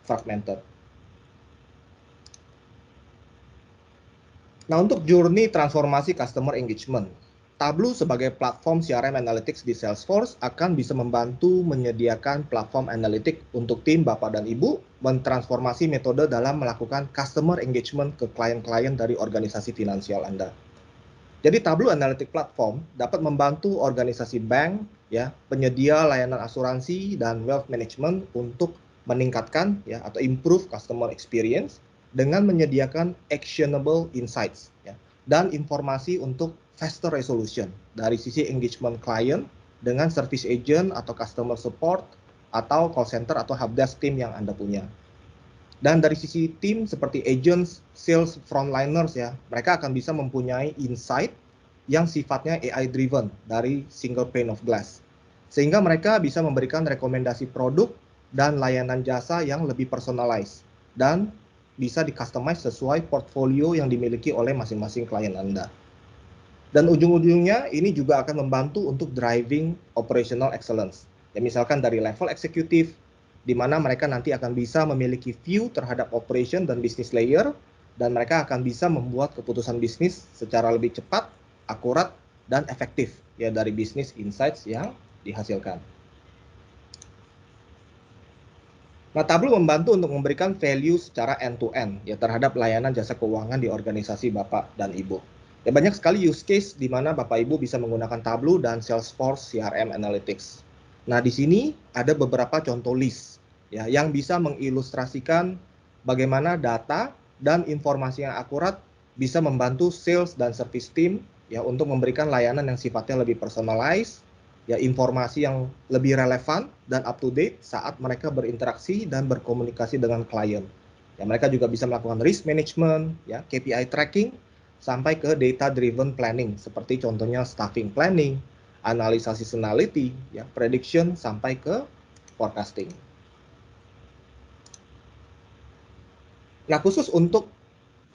fragmented. Nah, untuk journey transformasi customer engagement, Tableau sebagai platform CRM Analytics di Salesforce akan bisa membantu menyediakan platform analitik untuk tim Bapak dan Ibu mentransformasi metode dalam melakukan customer engagement ke klien-klien dari organisasi finansial Anda. Jadi Tableau Analytic Platform dapat membantu organisasi bank, ya, penyedia layanan asuransi dan wealth management untuk meningkatkan, ya, atau improve customer experience dengan menyediakan actionable insights, ya, dan informasi untuk faster resolution dari sisi engagement client dengan service agent atau customer support atau call center atau helpdesk team yang Anda punya. Dan dari sisi tim seperti agents, sales, frontliners, ya, mereka akan bisa mempunyai insight yang sifatnya AI driven dari single pane of glass. Sehingga mereka bisa memberikan rekomendasi produk dan layanan jasa yang lebih personalized dan bisa di-customize sesuai portfolio yang dimiliki oleh masing-masing klien Anda. Dan ujung-ujungnya ini juga akan membantu untuk driving operational excellence. Ya, misalkan dari level eksekutif, di mana mereka nanti akan bisa memiliki view terhadap operation dan business layer, dan mereka akan bisa membuat keputusan bisnis secara lebih cepat, akurat, dan efektif ya dari business insights yang dihasilkan. Nah, Tableau membantu untuk memberikan value secara end-to-end ya terhadap layanan jasa keuangan di organisasi Bapak dan Ibu. Ya, banyak sekali use case di mana Bapak Ibu bisa menggunakan Tableau dan Salesforce CRM Analytics. Nah, di sini ada beberapa contoh list ya yang bisa mengilustrasikan bagaimana data dan informasi yang akurat bisa membantu sales dan service team ya untuk memberikan layanan yang sifatnya lebih personalized, ya informasi yang lebih relevan dan up to date saat mereka berinteraksi dan berkomunikasi dengan klien. Ya, mereka juga bisa melakukan risk management, ya, KPI tracking, sampai ke data driven planning seperti contohnya staffing planning, analisa seasonality, ya, prediction sampai ke forecasting. Nah, khusus untuk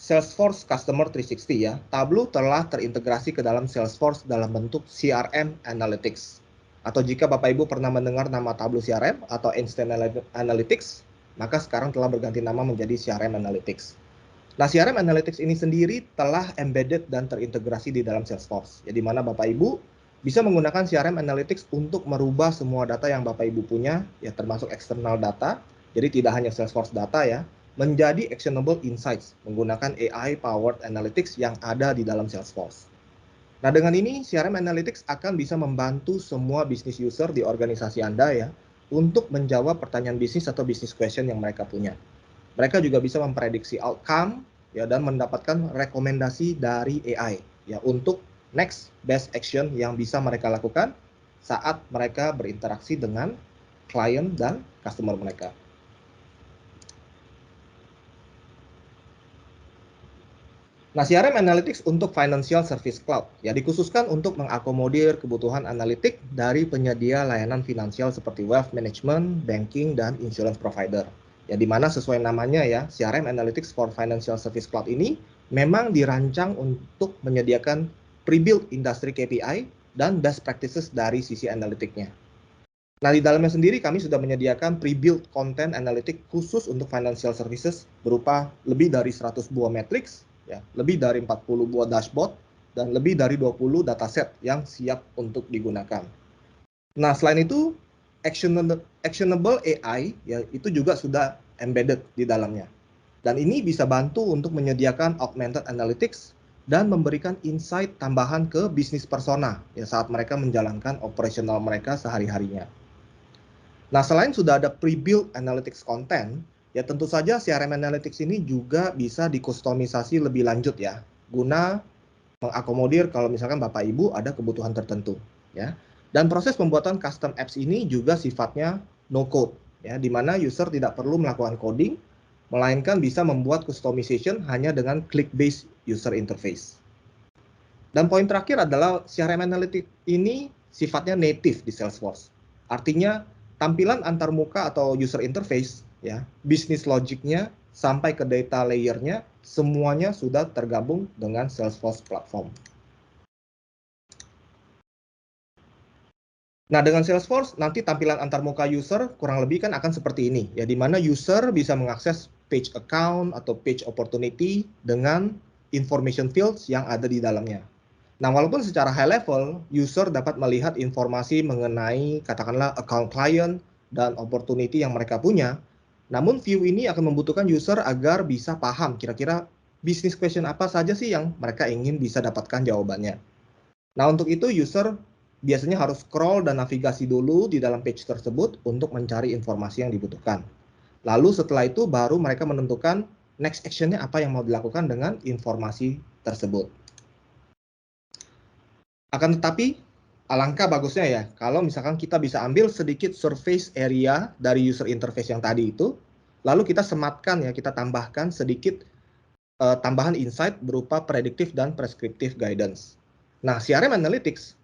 Salesforce Customer 360 ya, Tableau telah terintegrasi ke dalam Salesforce dalam bentuk CRM Analytics. Atau jika Bapak Ibu pernah mendengar nama Tableau CRM atau Instant Analytics, maka sekarang telah berganti nama menjadi CRM Analytics. Nah, CRM Analytics ini sendiri telah embedded dan terintegrasi di dalam Salesforce, ya, di mana Bapak Ibu bisa menggunakan CRM Analytics untuk merubah semua data yang Bapak Ibu punya, ya termasuk eksternal data, jadi tidak hanya Salesforce data ya, menjadi actionable insights menggunakan AI-powered analytics yang ada di dalam Salesforce. Nah, dengan ini CRM Analytics akan bisa membantu semua business user di organisasi Anda ya, untuk menjawab pertanyaan bisnis atau business question yang mereka punya. Mereka juga bisa memprediksi outcome ya dan mendapatkan rekomendasi dari AI ya untuk next best action yang bisa mereka lakukan saat mereka berinteraksi dengan klien dan customer mereka. Nah, CRM Analytics untuk Financial Service Cloud ya dikhususkan untuk mengakomodir kebutuhan analitik dari penyedia layanan finansial seperti wealth management, banking, dan insurance provider. Ya, di mana sesuai namanya ya, CRM Analytics for Financial Service Cloud ini memang dirancang untuk menyediakan pre-built industry KPI dan best practices dari sisi analitiknya. Nah, di dalamnya sendiri kami sudah menyediakan pre-built content analytic khusus untuk financial services berupa lebih dari 100 buah matrix, ya, lebih dari 40 buah dashboard, dan lebih dari 20 dataset yang siap untuk digunakan. Nah, selain itu, actionable AI ya itu juga sudah embedded di dalamnya. Dan ini bisa bantu untuk menyediakan augmented analytics dan memberikan insight tambahan ke bisnis persona ya saat mereka menjalankan operasional mereka sehari-harinya. Nah, selain sudah ada pre-built analytics content, ya tentu saja CRM Analytics ini juga bisa dikustomisasi lebih lanjut ya, guna mengakomodir kalau misalkan Bapak Ibu ada kebutuhan tertentu ya. Dan proses pembuatan custom apps ini juga sifatnya no code ya, di mana user tidak perlu melakukan coding, melainkan bisa membuat customization hanya dengan click-based user interface. Dan poin terakhir adalah CRM Analytics ini sifatnya native di Salesforce. Artinya tampilan antarmuka atau user interface ya, bisnis logiknya sampai ke data layer-nya semuanya sudah tergabung dengan Salesforce platform. Nah, dengan Salesforce nanti tampilan antarmuka user kurang lebih kan akan seperti ini ya, di mana user bisa mengakses page account atau page opportunity dengan information fields yang ada di dalamnya. Nah, walaupun secara high level, user dapat melihat informasi mengenai katakanlah account client dan opportunity yang mereka punya, namun view ini akan membutuhkan user agar bisa paham kira-kira business question apa saja sih yang mereka ingin bisa dapatkan jawabannya. Nah, untuk itu user biasanya harus scroll dan navigasi dulu di dalam page tersebut untuk mencari informasi yang dibutuhkan. Lalu setelah itu baru mereka menentukan next action-nya apa yang mau dilakukan dengan informasi tersebut. Akan tetapi, alangkah bagusnya ya, kalau misalkan kita bisa ambil sedikit surface area dari user interface yang tadi itu, lalu kita sematkan ya, kita tambahkan sedikit tambahan insight berupa predictive dan prescriptive guidance. Nah, CRM Analytics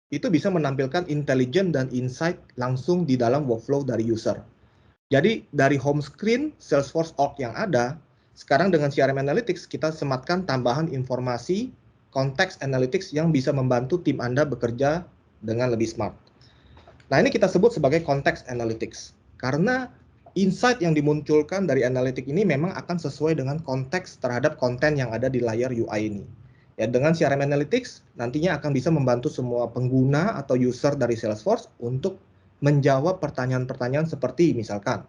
itu bisa menampilkan intelligent dan insight langsung di dalam workflow dari user. Jadi, dari home screen Salesforce org yang ada, sekarang dengan CRM Analytics kita sematkan tambahan informasi konteks analytics yang bisa membantu tim Anda bekerja dengan lebih smart. Nah, ini kita sebut sebagai konteks analytics. Karena insight yang dimunculkan dari analytics ini memang akan sesuai dengan konteks terhadap konten yang ada di layar UI ini. Ya, dengan CRM Analytics, nantinya akan bisa membantu semua pengguna atau user dari Salesforce untuk menjawab pertanyaan-pertanyaan seperti misalkan,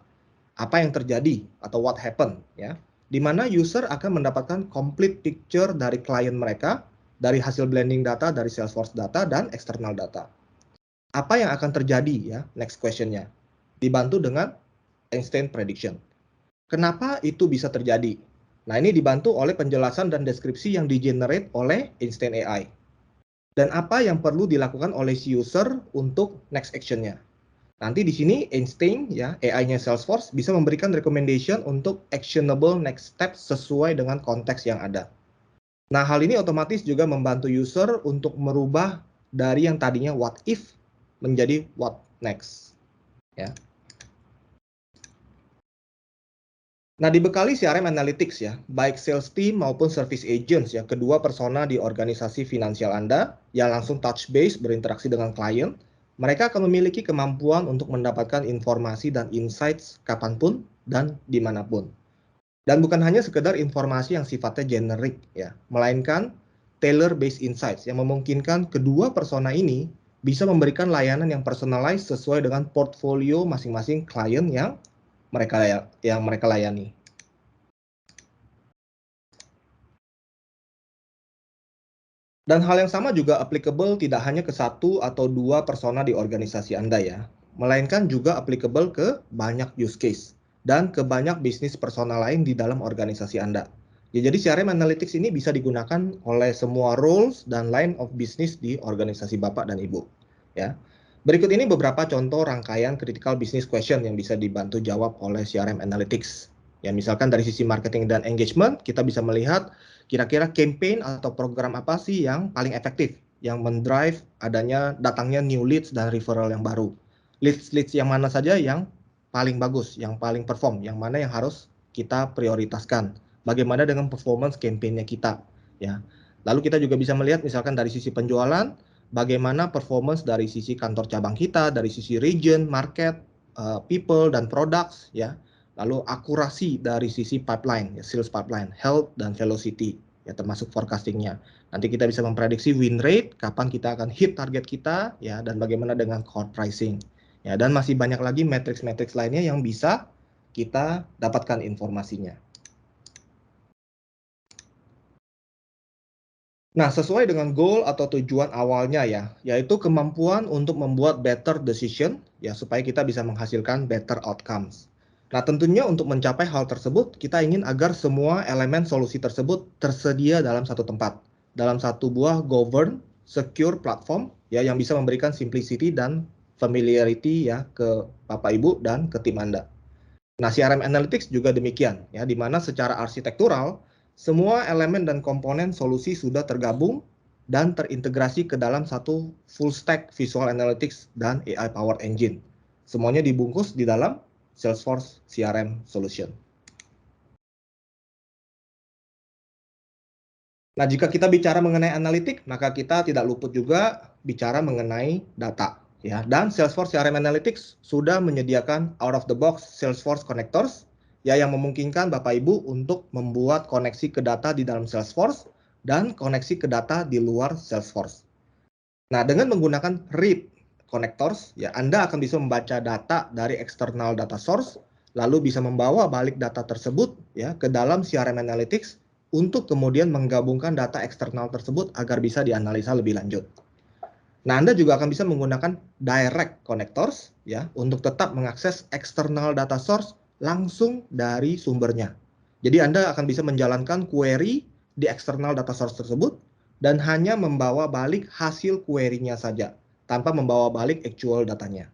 apa yang terjadi atau what happened, ya, di mana user akan mendapatkan complete picture dari klien mereka, dari hasil blending data dari Salesforce data dan eksternal data. Apa yang akan terjadi ya, next question-nya, dibantu dengan Einstein prediction. Kenapa itu bisa terjadi? Nah, ini dibantu oleh penjelasan dan deskripsi yang di-generate oleh Einstein AI. Dan apa yang perlu dilakukan oleh si user untuk next action-nya. Nanti di sini Einstein ya, AI-nya Salesforce bisa memberikan recommendation untuk actionable next step sesuai dengan konteks yang ada. Nah, hal ini otomatis juga membantu user untuk merubah dari yang tadinya what if menjadi what next. Ya. Nah, dibekali CRM Analytics ya, baik sales team maupun service agents ya, kedua persona di organisasi finansial Anda yang langsung touch base berinteraksi dengan klien, mereka akan memiliki kemampuan untuk mendapatkan informasi dan insights kapanpun dan dimanapun. Dan bukan hanya sekedar informasi yang sifatnya generik ya, melainkan tailor-based insights yang memungkinkan kedua persona ini bisa memberikan layanan yang personalized sesuai dengan portfolio masing-masing klien yang mereka layani. Dan hal yang sama juga applicable tidak hanya ke satu atau dua persona di organisasi Anda ya, melainkan juga applicable ke banyak use case dan ke banyak bisnis persona lain di dalam organisasi Anda. Ya, jadi CRM Analytics ini bisa digunakan oleh semua roles dan line of business di organisasi Bapak dan Ibu. Ya. Berikut ini beberapa contoh rangkaian critical business question yang bisa dibantu jawab oleh CRM Analytics. Ya, misalkan dari sisi marketing dan engagement, kita bisa melihat kira-kira campaign atau program apa sih yang paling efektif, yang mendrive adanya datangnya new leads dan referral yang baru. Leads yang mana saja yang paling bagus, yang paling perform, yang mana yang harus kita prioritaskan. Bagaimana dengan performance campaign-nya kita, ya. Lalu kita juga bisa melihat misalkan dari sisi penjualan, bagaimana performance dari sisi kantor cabang kita, dari sisi region, market, people dan products, ya. Lalu akurasi dari sisi pipeline, ya, sales pipeline, health dan velocity, ya, termasuk forecasting-nya. Nanti kita bisa memprediksi win rate, kapan kita akan hit target kita, ya, dan bagaimana dengan core pricing. Ya, dan masih banyak lagi matriks-matriks lainnya yang bisa kita dapatkan informasinya. Nah, sesuai dengan goal atau tujuan awalnya ya, yaitu kemampuan untuk membuat better decision, ya, supaya kita bisa menghasilkan better outcomes. Nah, tentunya untuk mencapai hal tersebut, kita ingin agar semua elemen solusi tersebut tersedia dalam satu tempat, dalam satu buah govern, secure platform, ya, yang bisa memberikan simplicity dan familiarity ya ke Bapak Ibu dan ke tim Anda. Nah, CRM Analytics juga demikian ya, di mana secara arsitektural semua elemen dan komponen solusi sudah tergabung dan terintegrasi ke dalam satu full stack visual analytics dan AI powered engine. Semuanya dibungkus di dalam Salesforce CRM solution. Nah, jika kita bicara mengenai analitik, maka kita tidak luput juga bicara mengenai data. Ya, dan Salesforce CRM Analytics sudah menyediakan out of the box Salesforce connectors ya, yang memungkinkan Bapak Ibu untuk membuat koneksi ke data di dalam Salesforce dan koneksi ke data di luar Salesforce. Nah, dengan menggunakan read connectors, ya Anda akan bisa membaca data dari external data source, lalu bisa membawa balik data tersebut ya ke dalam CRM Analytics untuk kemudian menggabungkan data eksternal tersebut agar bisa dianalisa lebih lanjut. Nah, Anda juga akan bisa menggunakan direct connectors ya untuk tetap mengakses external data source langsung dari sumbernya. Jadi Anda akan bisa menjalankan query di external data source tersebut dan hanya membawa balik hasil query-nya saja tanpa membawa balik actual datanya.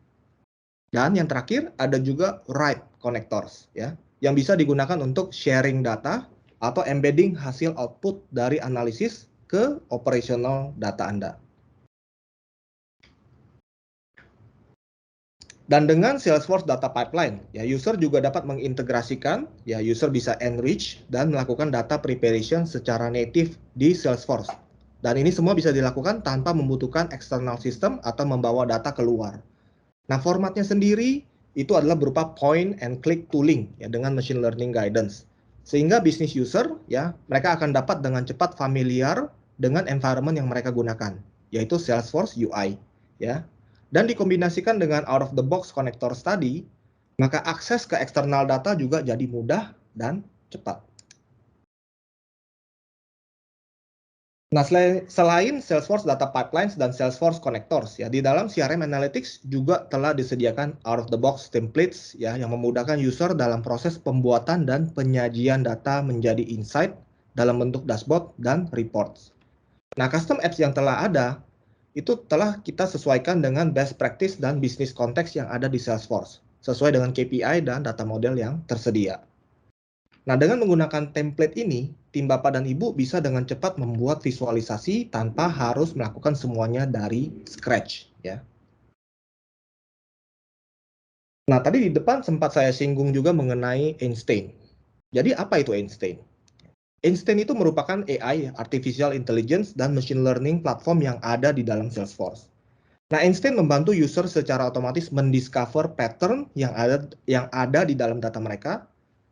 Dan yang terakhir ada juga write connectors ya yang bisa digunakan untuk sharing data atau embedding hasil output dari analisis ke operational data Anda. Dan dengan Salesforce Data Pipeline, ya user juga dapat mengintegrasikan, ya user bisa enrich dan melakukan data preparation secara native di Salesforce. Dan ini semua bisa dilakukan tanpa membutuhkan external system atau membawa data keluar. Nah, formatnya sendiri itu adalah berupa point and click tooling ya dengan machine learning guidance. Sehingga business user ya mereka akan dapat dengan cepat familiar dengan environment yang mereka gunakan, yaitu Salesforce UI ya. Dan dikombinasikan dengan out of the box connectors tadi, maka akses ke eksternal data juga jadi mudah dan cepat. Nah, selain Salesforce Data Pipelines dan Salesforce Connectors, ya di dalam CRM Analytics juga telah disediakan out of the box templates ya yang memudahkan user dalam proses pembuatan dan penyajian data menjadi insight dalam bentuk dashboard dan reports. Nah, custom apps yang telah ada itu telah kita sesuaikan dengan best practice dan bisnis konteks yang ada di Salesforce, sesuai dengan KPI dan data model yang tersedia. Nah, dengan menggunakan template ini, tim Bapak dan Ibu bisa dengan cepat membuat visualisasi tanpa harus melakukan semuanya dari scratch. Ya. Nah, tadi di depan sempat saya singgung juga mengenai Einstein. Jadi, apa itu Einstein? Einstein itu merupakan AI, Artificial Intelligence, dan Machine Learning platform yang ada di dalam Salesforce. Nah, Einstein membantu user secara otomatis mendiscover pattern yang ada di dalam data mereka,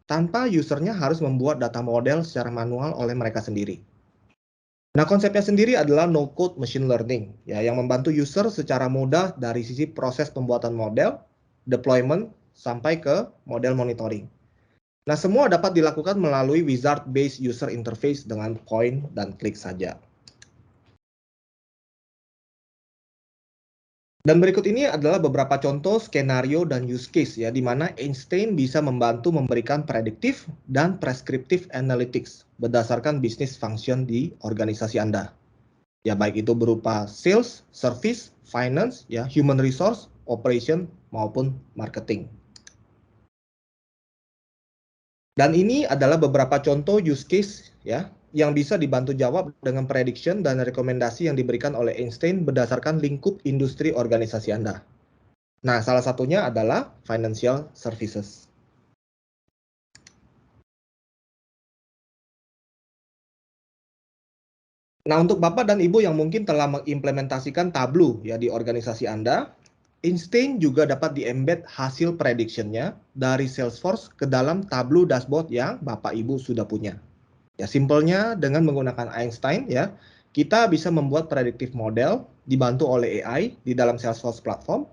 tanpa usernya harus membuat data model secara manual oleh mereka sendiri. Nah, konsepnya sendiri adalah no-code machine learning, ya, yang membantu user secara mudah dari sisi proses pembuatan model, deployment, sampai ke model monitoring. Nah, semua dapat dilakukan melalui wizard-based user interface dengan point dan klik saja. Dan berikut ini adalah beberapa contoh skenario dan use case ya di mana Einstein bisa membantu memberikan predictive dan prescriptive analytics berdasarkan bisnis function di organisasi Anda. Ya baik itu berupa sales, service, finance, ya human resource, operation maupun marketing. Dan ini adalah beberapa contoh use case ya yang bisa dibantu jawab dengan prediction dan rekomendasi yang diberikan oleh Einstein berdasarkan lingkup industri organisasi Anda. Nah, salah satunya adalah financial services. Nah, untuk Bapak dan Ibu yang mungkin telah mengimplementasikan Tableau ya di organisasi Anda, Einstein juga dapat di-embed hasil prediction-nya dari Salesforce ke dalam Tableau dashboard yang Bapak Ibu sudah punya. Ya, simpelnya dengan menggunakan Einstein ya, kita bisa membuat predictive model dibantu oleh AI di dalam Salesforce platform.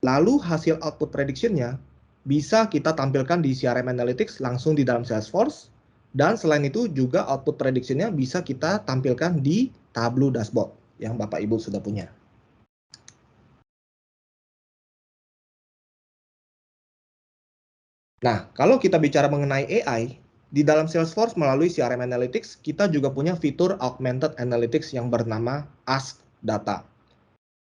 Lalu hasil output prediction-nya bisa kita tampilkan di CRM Analytics langsung di dalam Salesforce. Dan selain itu juga output prediction-nya bisa kita tampilkan di Tableau dashboard yang Bapak Ibu sudah punya. Nah, kalau kita bicara mengenai AI, di dalam Salesforce melalui CRM Analytics, kita juga punya fitur Augmented Analytics yang bernama Ask Data.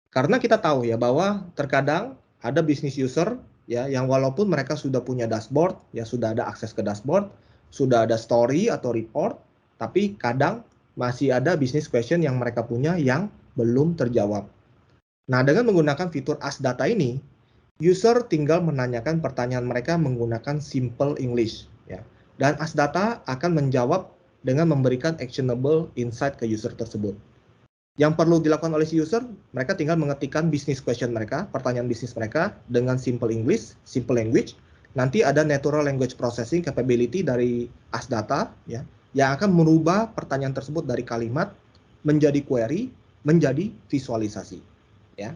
Karena kita tahu ya bahwa terkadang ada business user ya yang walaupun mereka sudah punya dashboard, ya sudah ada akses ke dashboard, sudah ada story atau report, tapi kadang masih ada business question yang mereka punya yang belum terjawab. Nah, dengan menggunakan fitur Ask Data ini, user tinggal menanyakan pertanyaan mereka menggunakan simple English ya. Dan Ask Data akan menjawab dengan memberikan actionable insight ke user tersebut. Yang perlu dilakukan oleh si user, mereka tinggal mengetikkan business question mereka, pertanyaan bisnis mereka dengan simple English, simple language. Nanti ada natural language processing capability dari Ask Data ya yang akan merubah pertanyaan tersebut dari kalimat menjadi query, menjadi visualisasi. Ya.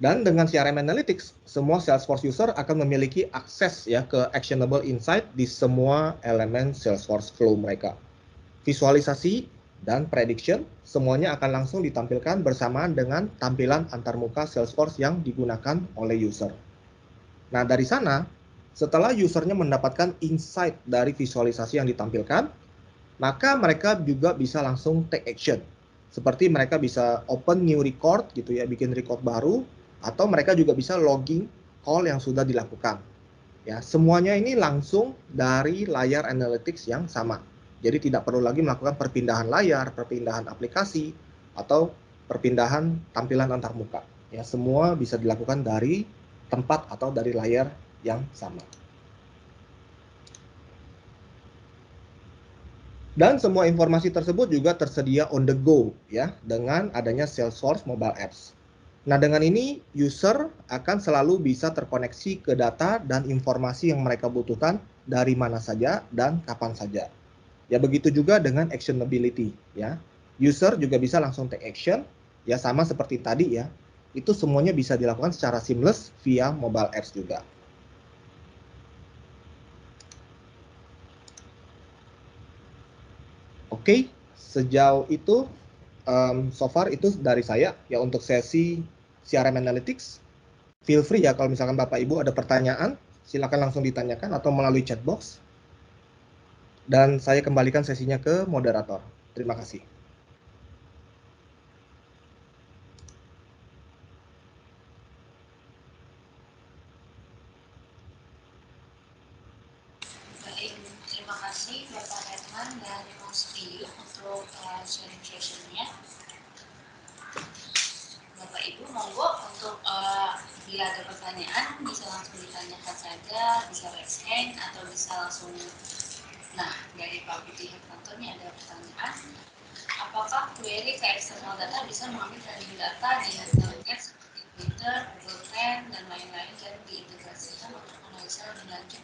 Dan dengan CRM Analytics, semua Salesforce user akan memiliki akses ya ke actionable insight di semua elemen Salesforce flow mereka. Visualisasi dan prediction semuanya akan langsung ditampilkan bersamaan dengan tampilan antarmuka Salesforce yang digunakan oleh user. Nah, dari sana, setelah usernya mendapatkan insight dari visualisasi yang ditampilkan, maka mereka juga bisa langsung take action. Seperti mereka bisa open new record gitu ya, bikin record baru, atau mereka juga bisa logging call yang sudah dilakukan. Ya, semuanya ini langsung dari layar analytics yang sama. Jadi tidak perlu lagi melakukan perpindahan layar, perpindahan aplikasi, atau perpindahan tampilan antarmuka. Ya, semua bisa dilakukan dari tempat atau dari layar yang sama. Dan semua informasi tersebut juga tersedia on the go ya dengan adanya Salesforce Mobile Apps. Nah, dengan ini user akan selalu bisa terkoneksi ke data dan informasi yang mereka butuhkan dari mana saja dan kapan saja. Ya, begitu juga dengan actionability ya. User juga bisa langsung take action ya, sama seperti tadi ya. Itu semuanya bisa dilakukan secara seamless via mobile apps juga. Oke, sejauh itu so far itu dari saya ya untuk sesi CRM Analytics. Feel free ya kalau misalkan Bapak Ibu ada pertanyaan, silakan langsung ditanyakan atau melalui chat box. Dan saya kembalikan sesinya ke moderator. Terima kasih. Baik, terima kasih Bapak Herman dan Mas Piyu untuk sharing sessionnya. Bapak Ibu monggo untuk bila ada pertanyaan bisa langsung ditanyakan saja, bisa raise hand atau bisa langsung. Nah, dari Pak Budi Hermanto ini ada pertanyaan. Apakah query ke eksternal data bisa mengambil training data di internet seperti Twitter, Google Trend, dan lain-lain dan diintegrasikan untuk analisa lebih lanjut?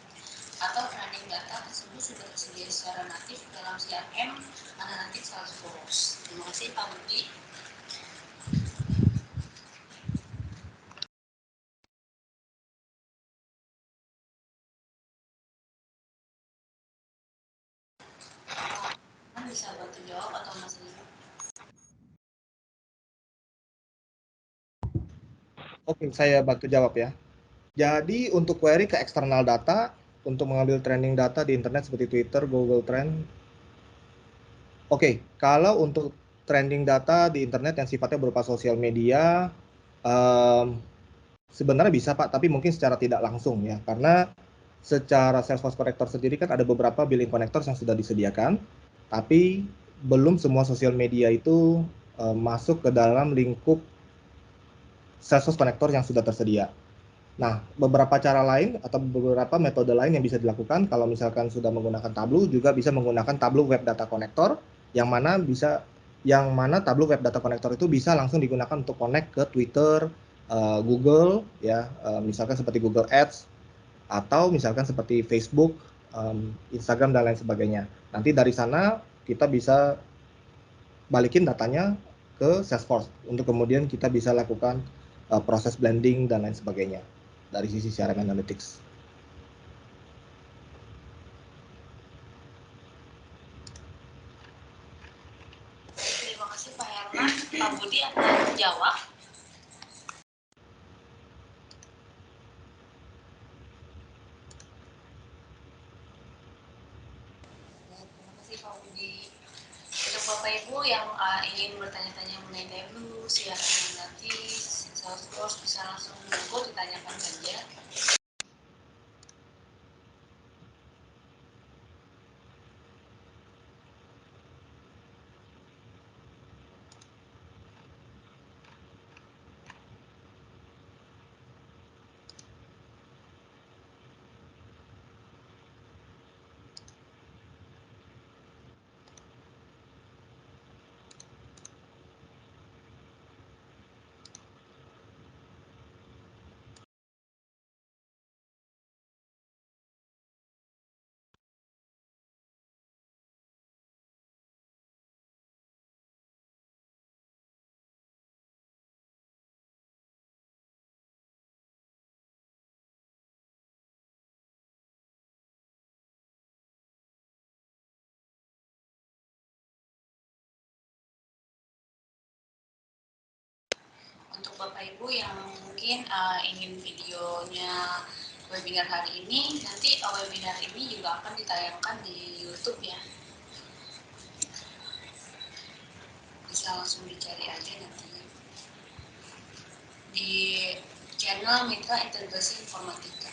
Atau training data tersebut sudah tersedia secara natif dalam CRM Analytics Salesforce? Terima kasih Pak Budi. Bisa bantu jawab atau masih? Oke, saya bantu jawab ya. Jadi untuk query ke eksternal data, untuk mengambil training data di internet seperti Twitter, Google Trend. Oke, kalau untuk trending data di internet yang sifatnya berupa sosial media, sebenarnya bisa Pak, tapi mungkin secara tidak langsung ya, karena secara Salesforce Connector sendiri kan ada beberapa billing connectors yang sudah disediakan, tapi belum semua sosial media itu masuk ke dalam lingkup Salesforce Connector yang sudah tersedia. Nah, beberapa cara lain atau beberapa metode lain yang bisa dilakukan kalau misalkan sudah menggunakan Tableau juga bisa menggunakan Tableau Web Data Connector yang mana Tableau Web Data Connector itu bisa langsung digunakan untuk connect ke Twitter, Google ya, misalkan seperti Google Ads atau misalkan seperti Facebook, Instagram dan lain sebagainya. Nanti dari sana kita bisa balikin datanya ke Salesforce untuk kemudian kita bisa lakukan proses blending dan lain sebagainya dari sisi CRM Analytics. Terima kasih Pak Herman. Pak Budi akan jawab. Terima kasih Pak Budi. Untuk Bapak Ibu yang ingin bertanya-tanya mengenai Tableau, CRM Analytics, Salesforce bisa langsung ditanyakan saja. Bapak Ibu yang mungkin ingin videonya webinar hari ini, nanti webinar ini juga akan ditayangkan di YouTube ya. Bisa langsung dicari aja nantinya di channel Mitra Integrasi Informatika.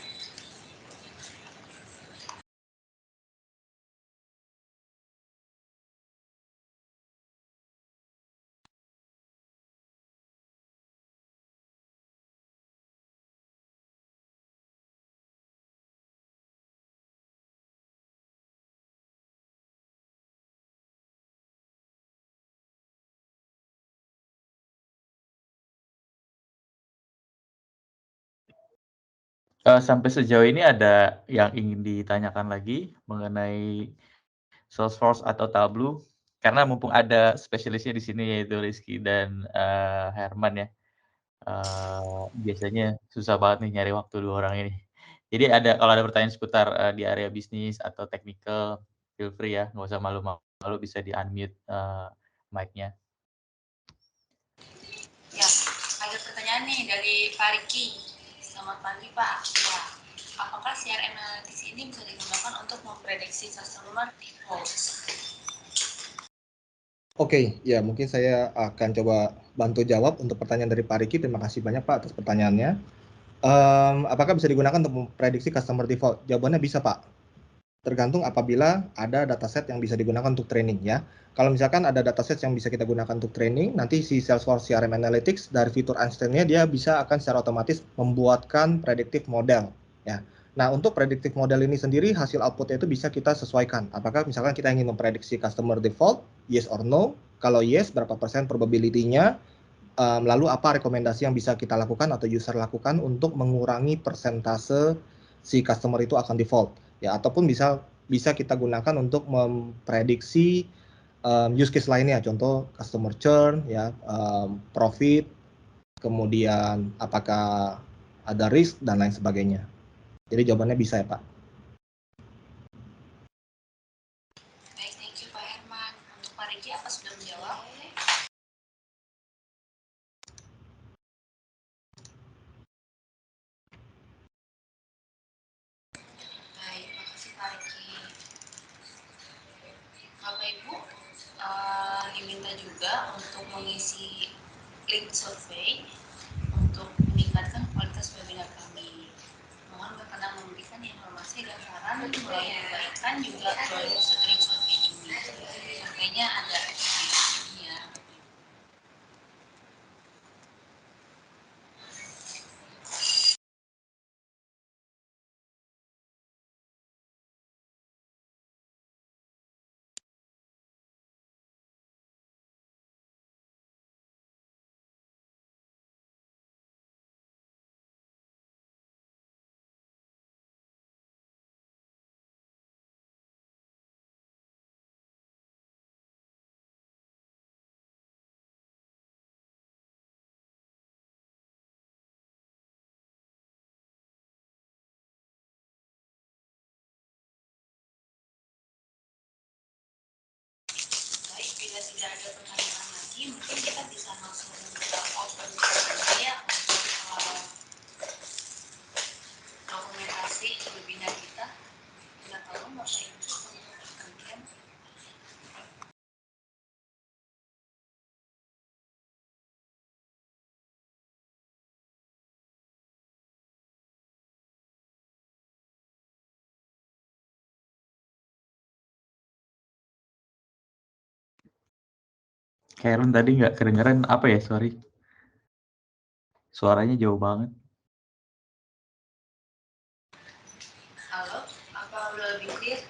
Sampai sejauh ini ada yang ingin ditanyakan lagi mengenai Salesforce atau Tableau? Karena mumpung ada spesialisnya di sini yaitu Rizky dan Herman ya. Biasanya susah banget nih nyari waktu 2 orang ini. Jadi kalau ada pertanyaan seputar di area bisnis atau technical, feel free ya, nggak usah malu-malu, bisa di-unmute mic-nya. Ya, ada pertanyaan nih dari Pak Riki. Selamat pagi Pak. Ya, apakah CRM Analytics ini bisa digunakan untuk memprediksi customer defaults? Oke, ya mungkin saya akan coba bantu jawab untuk pertanyaan dari Pak Riki. Terima kasih banyak Pak atas pertanyaannya. Apakah bisa digunakan untuk memprediksi customer default? Jawabannya bisa Pak. Tergantung apabila ada dataset yang bisa digunakan untuk training ya. Kalau misalkan ada dataset yang bisa kita gunakan untuk training, nanti si Salesforce CRM Analytics dari fitur Einstein-nya dia bisa akan secara otomatis membuatkan predictive model ya. Nah, untuk predictive model ini sendiri hasil output-nya itu bisa kita sesuaikan. Apakah misalkan kita ingin memprediksi customer default, yes or no? Kalau yes, berapa persen probability-nya? Lalu apa rekomendasi yang bisa kita lakukan atau user lakukan untuk mengurangi persentase si customer itu akan default ya, ataupun bisa kita gunakan untuk memprediksi use case lainnya, contoh customer churn ya, profit, kemudian apakah ada risk dan lain sebagainya. Jadi jawabannya bisa ya Pak. Baik, thank you Pak Herman. Untuk Pak Riki, apa sudah menjawab? Baik, makasih Pak Riki. Bapak Ibu diminta juga untuk mengisi link survei untuk meningkatkan kualitas webinar kami. Mohon berkenan memberikan informasi dan saran melalui kebaikan juga melalui link survei ini. Surveinya ada di sini ya. Baik, bila tidak ada pertanyaan lagi, mungkin kita bisa langsung open saja ya untuk dokumentasi webinar kita. Bila perlu, mau saya untuk pergantian. Karen tadi nggak kedengeran apa ya, sorry. Suaranya jauh banget. Halo, apa udah lebih clear?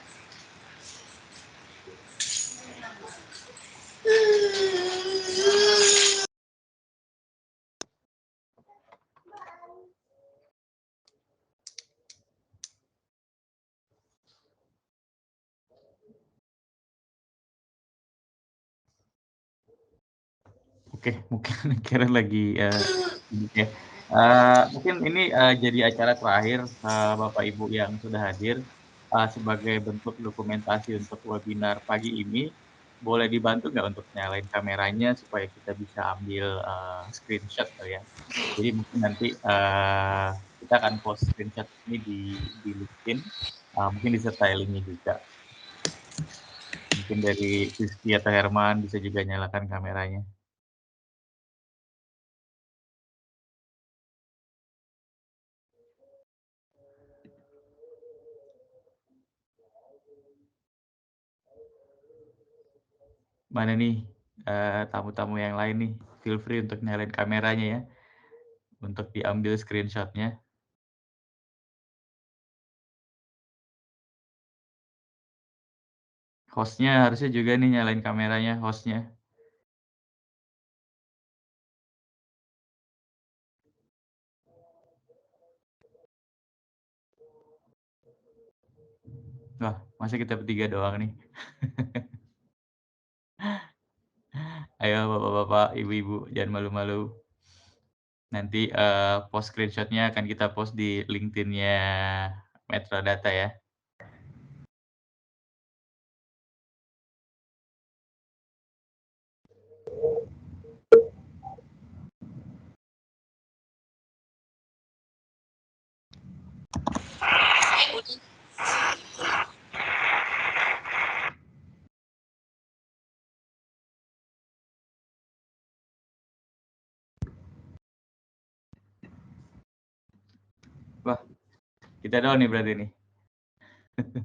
Oke, mungkin Karen lagi sibuk ya. Mungkin ini jadi acara terakhir Bapak Ibu yang sudah hadir sebagai bentuk dokumentasi untuk webinar pagi ini. boleh dibantu nggak untuk nyalain kameranya supaya kita bisa ambil screenshot kali ya. Jadi mungkin nanti kita akan post screenshot ini di LinkedIn, mungkin disertai linknya juga. Mungkin dari Rizky atau Herman bisa juga nyalakan kameranya. Mana nih tamu-tamu yang lain nih, feel free untuk nyalain kameranya ya, untuk diambil screenshotnya. Hostnya harusnya juga nih nyalain kameranya, hostnya. Wah, masa kita bertiga doang nih. Ayo bapak-bapak, ibu-ibu, jangan malu-malu. Nanti post screenshotnya akan kita post di LinkedIn-nya Metrodata ya. Wah, kita doang nih berarti nih.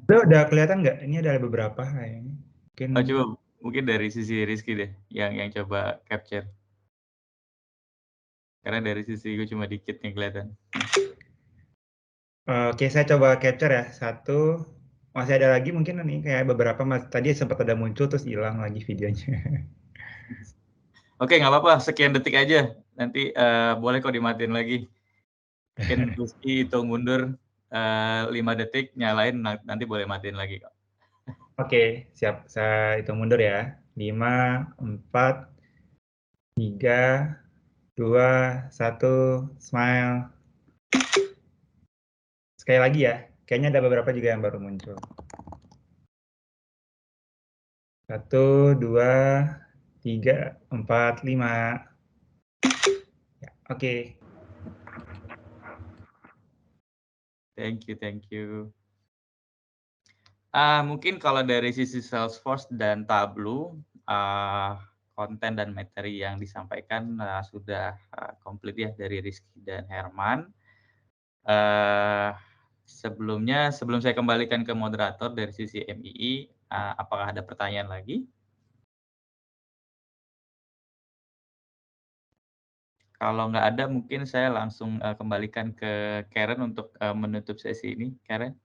Udah kelihatan nggak? Ini ada beberapa kayaknya. Mungkin Oh, coba mungkin dari sisi Rizky deh, yang coba capture. Karena dari sisi gue cuma dikit yang kelihatan. Oke, saya coba capture ya. Satu, masih ada lagi mungkin nih kayak beberapa tadi sempat ada muncul terus hilang lagi videonya. Oke, nggak apa-apa, sekian detik aja. Nanti boleh kok dimatiin lagi. Mungkin Rizky hitung mundur 5 detik, nyalain, nanti boleh matiin lagi kok. Oke, siap. Saya hitung mundur ya. 5, 4, 3, 2, 1, smile. Sekali lagi ya, kayaknya ada beberapa juga yang baru muncul. 1, 2, 3, 4, 5. Ya, oke. Thank you. Mungkin kalau dari sisi Salesforce dan Tableau, konten dan materi yang disampaikan sudah komplit ya dari Rizky dan Herman. Sebelum saya kembalikan ke moderator dari sisi MII, apakah ada pertanyaan lagi? Kalau nggak ada, mungkin saya langsung kembalikan ke Karen untuk menutup sesi ini. Karen?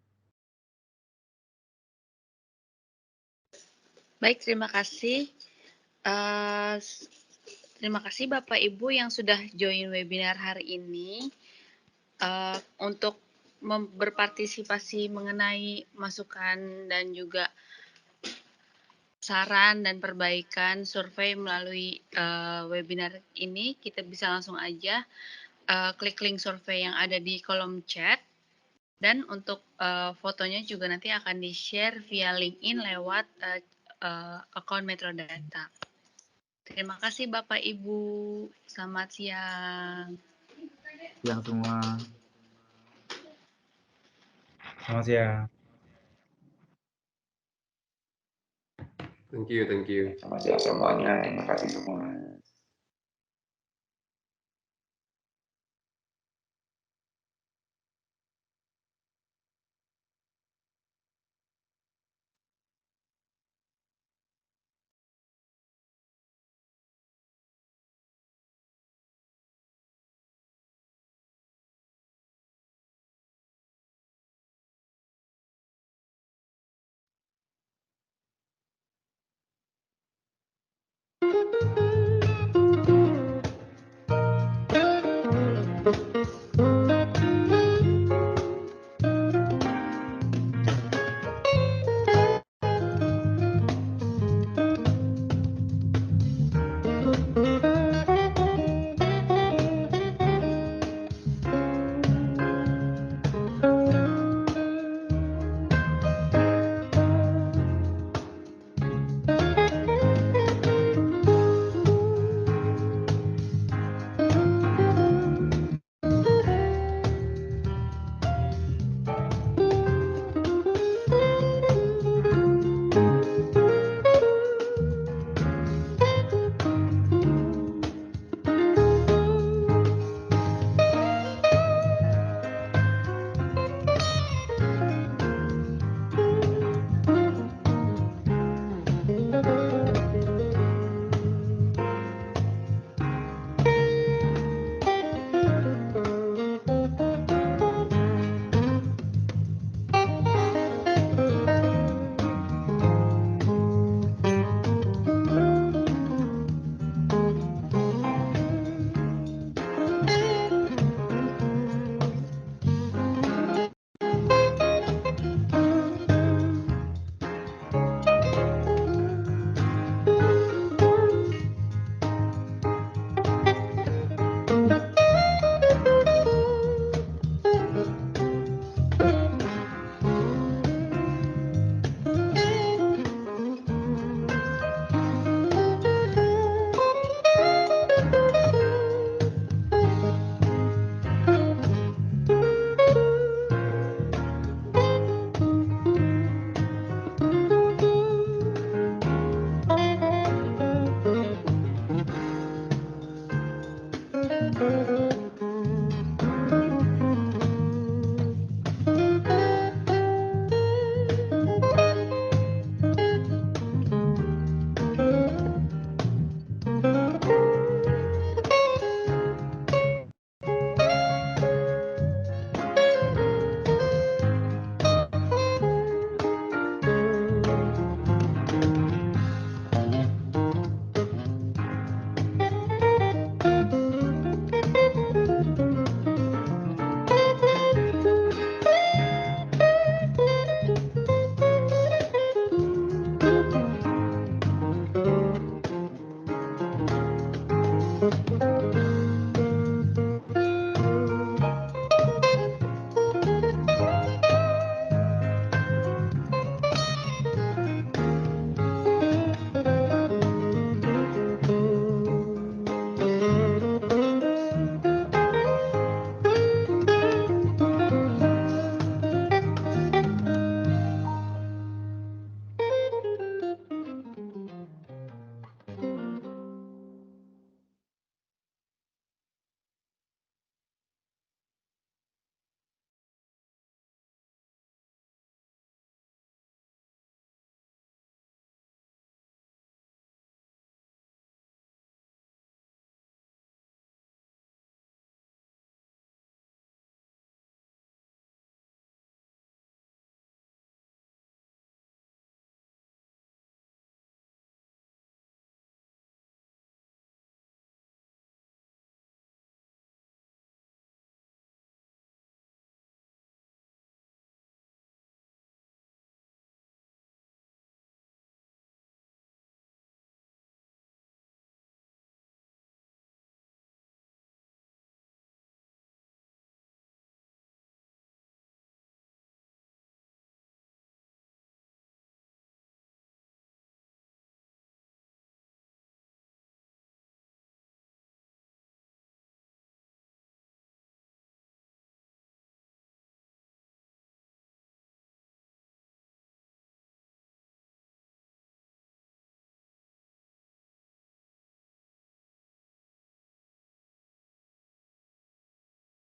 Baik, terima kasih. Terima kasih Bapak Ibu yang sudah join webinar hari ini. Untuk berpartisipasi mengenai masukan dan juga saran dan perbaikan survei melalui webinar ini, kita bisa langsung aja klik link survei yang ada di kolom chat. Dan untuk fotonya juga nanti akan di-share via LinkedIn lewat akun Metrodata. Terima kasih Bapak Ibu. Selamat siang. Siang semua. Selamat siang. Thank you. Selamat siang semuanya. Terima kasih semua.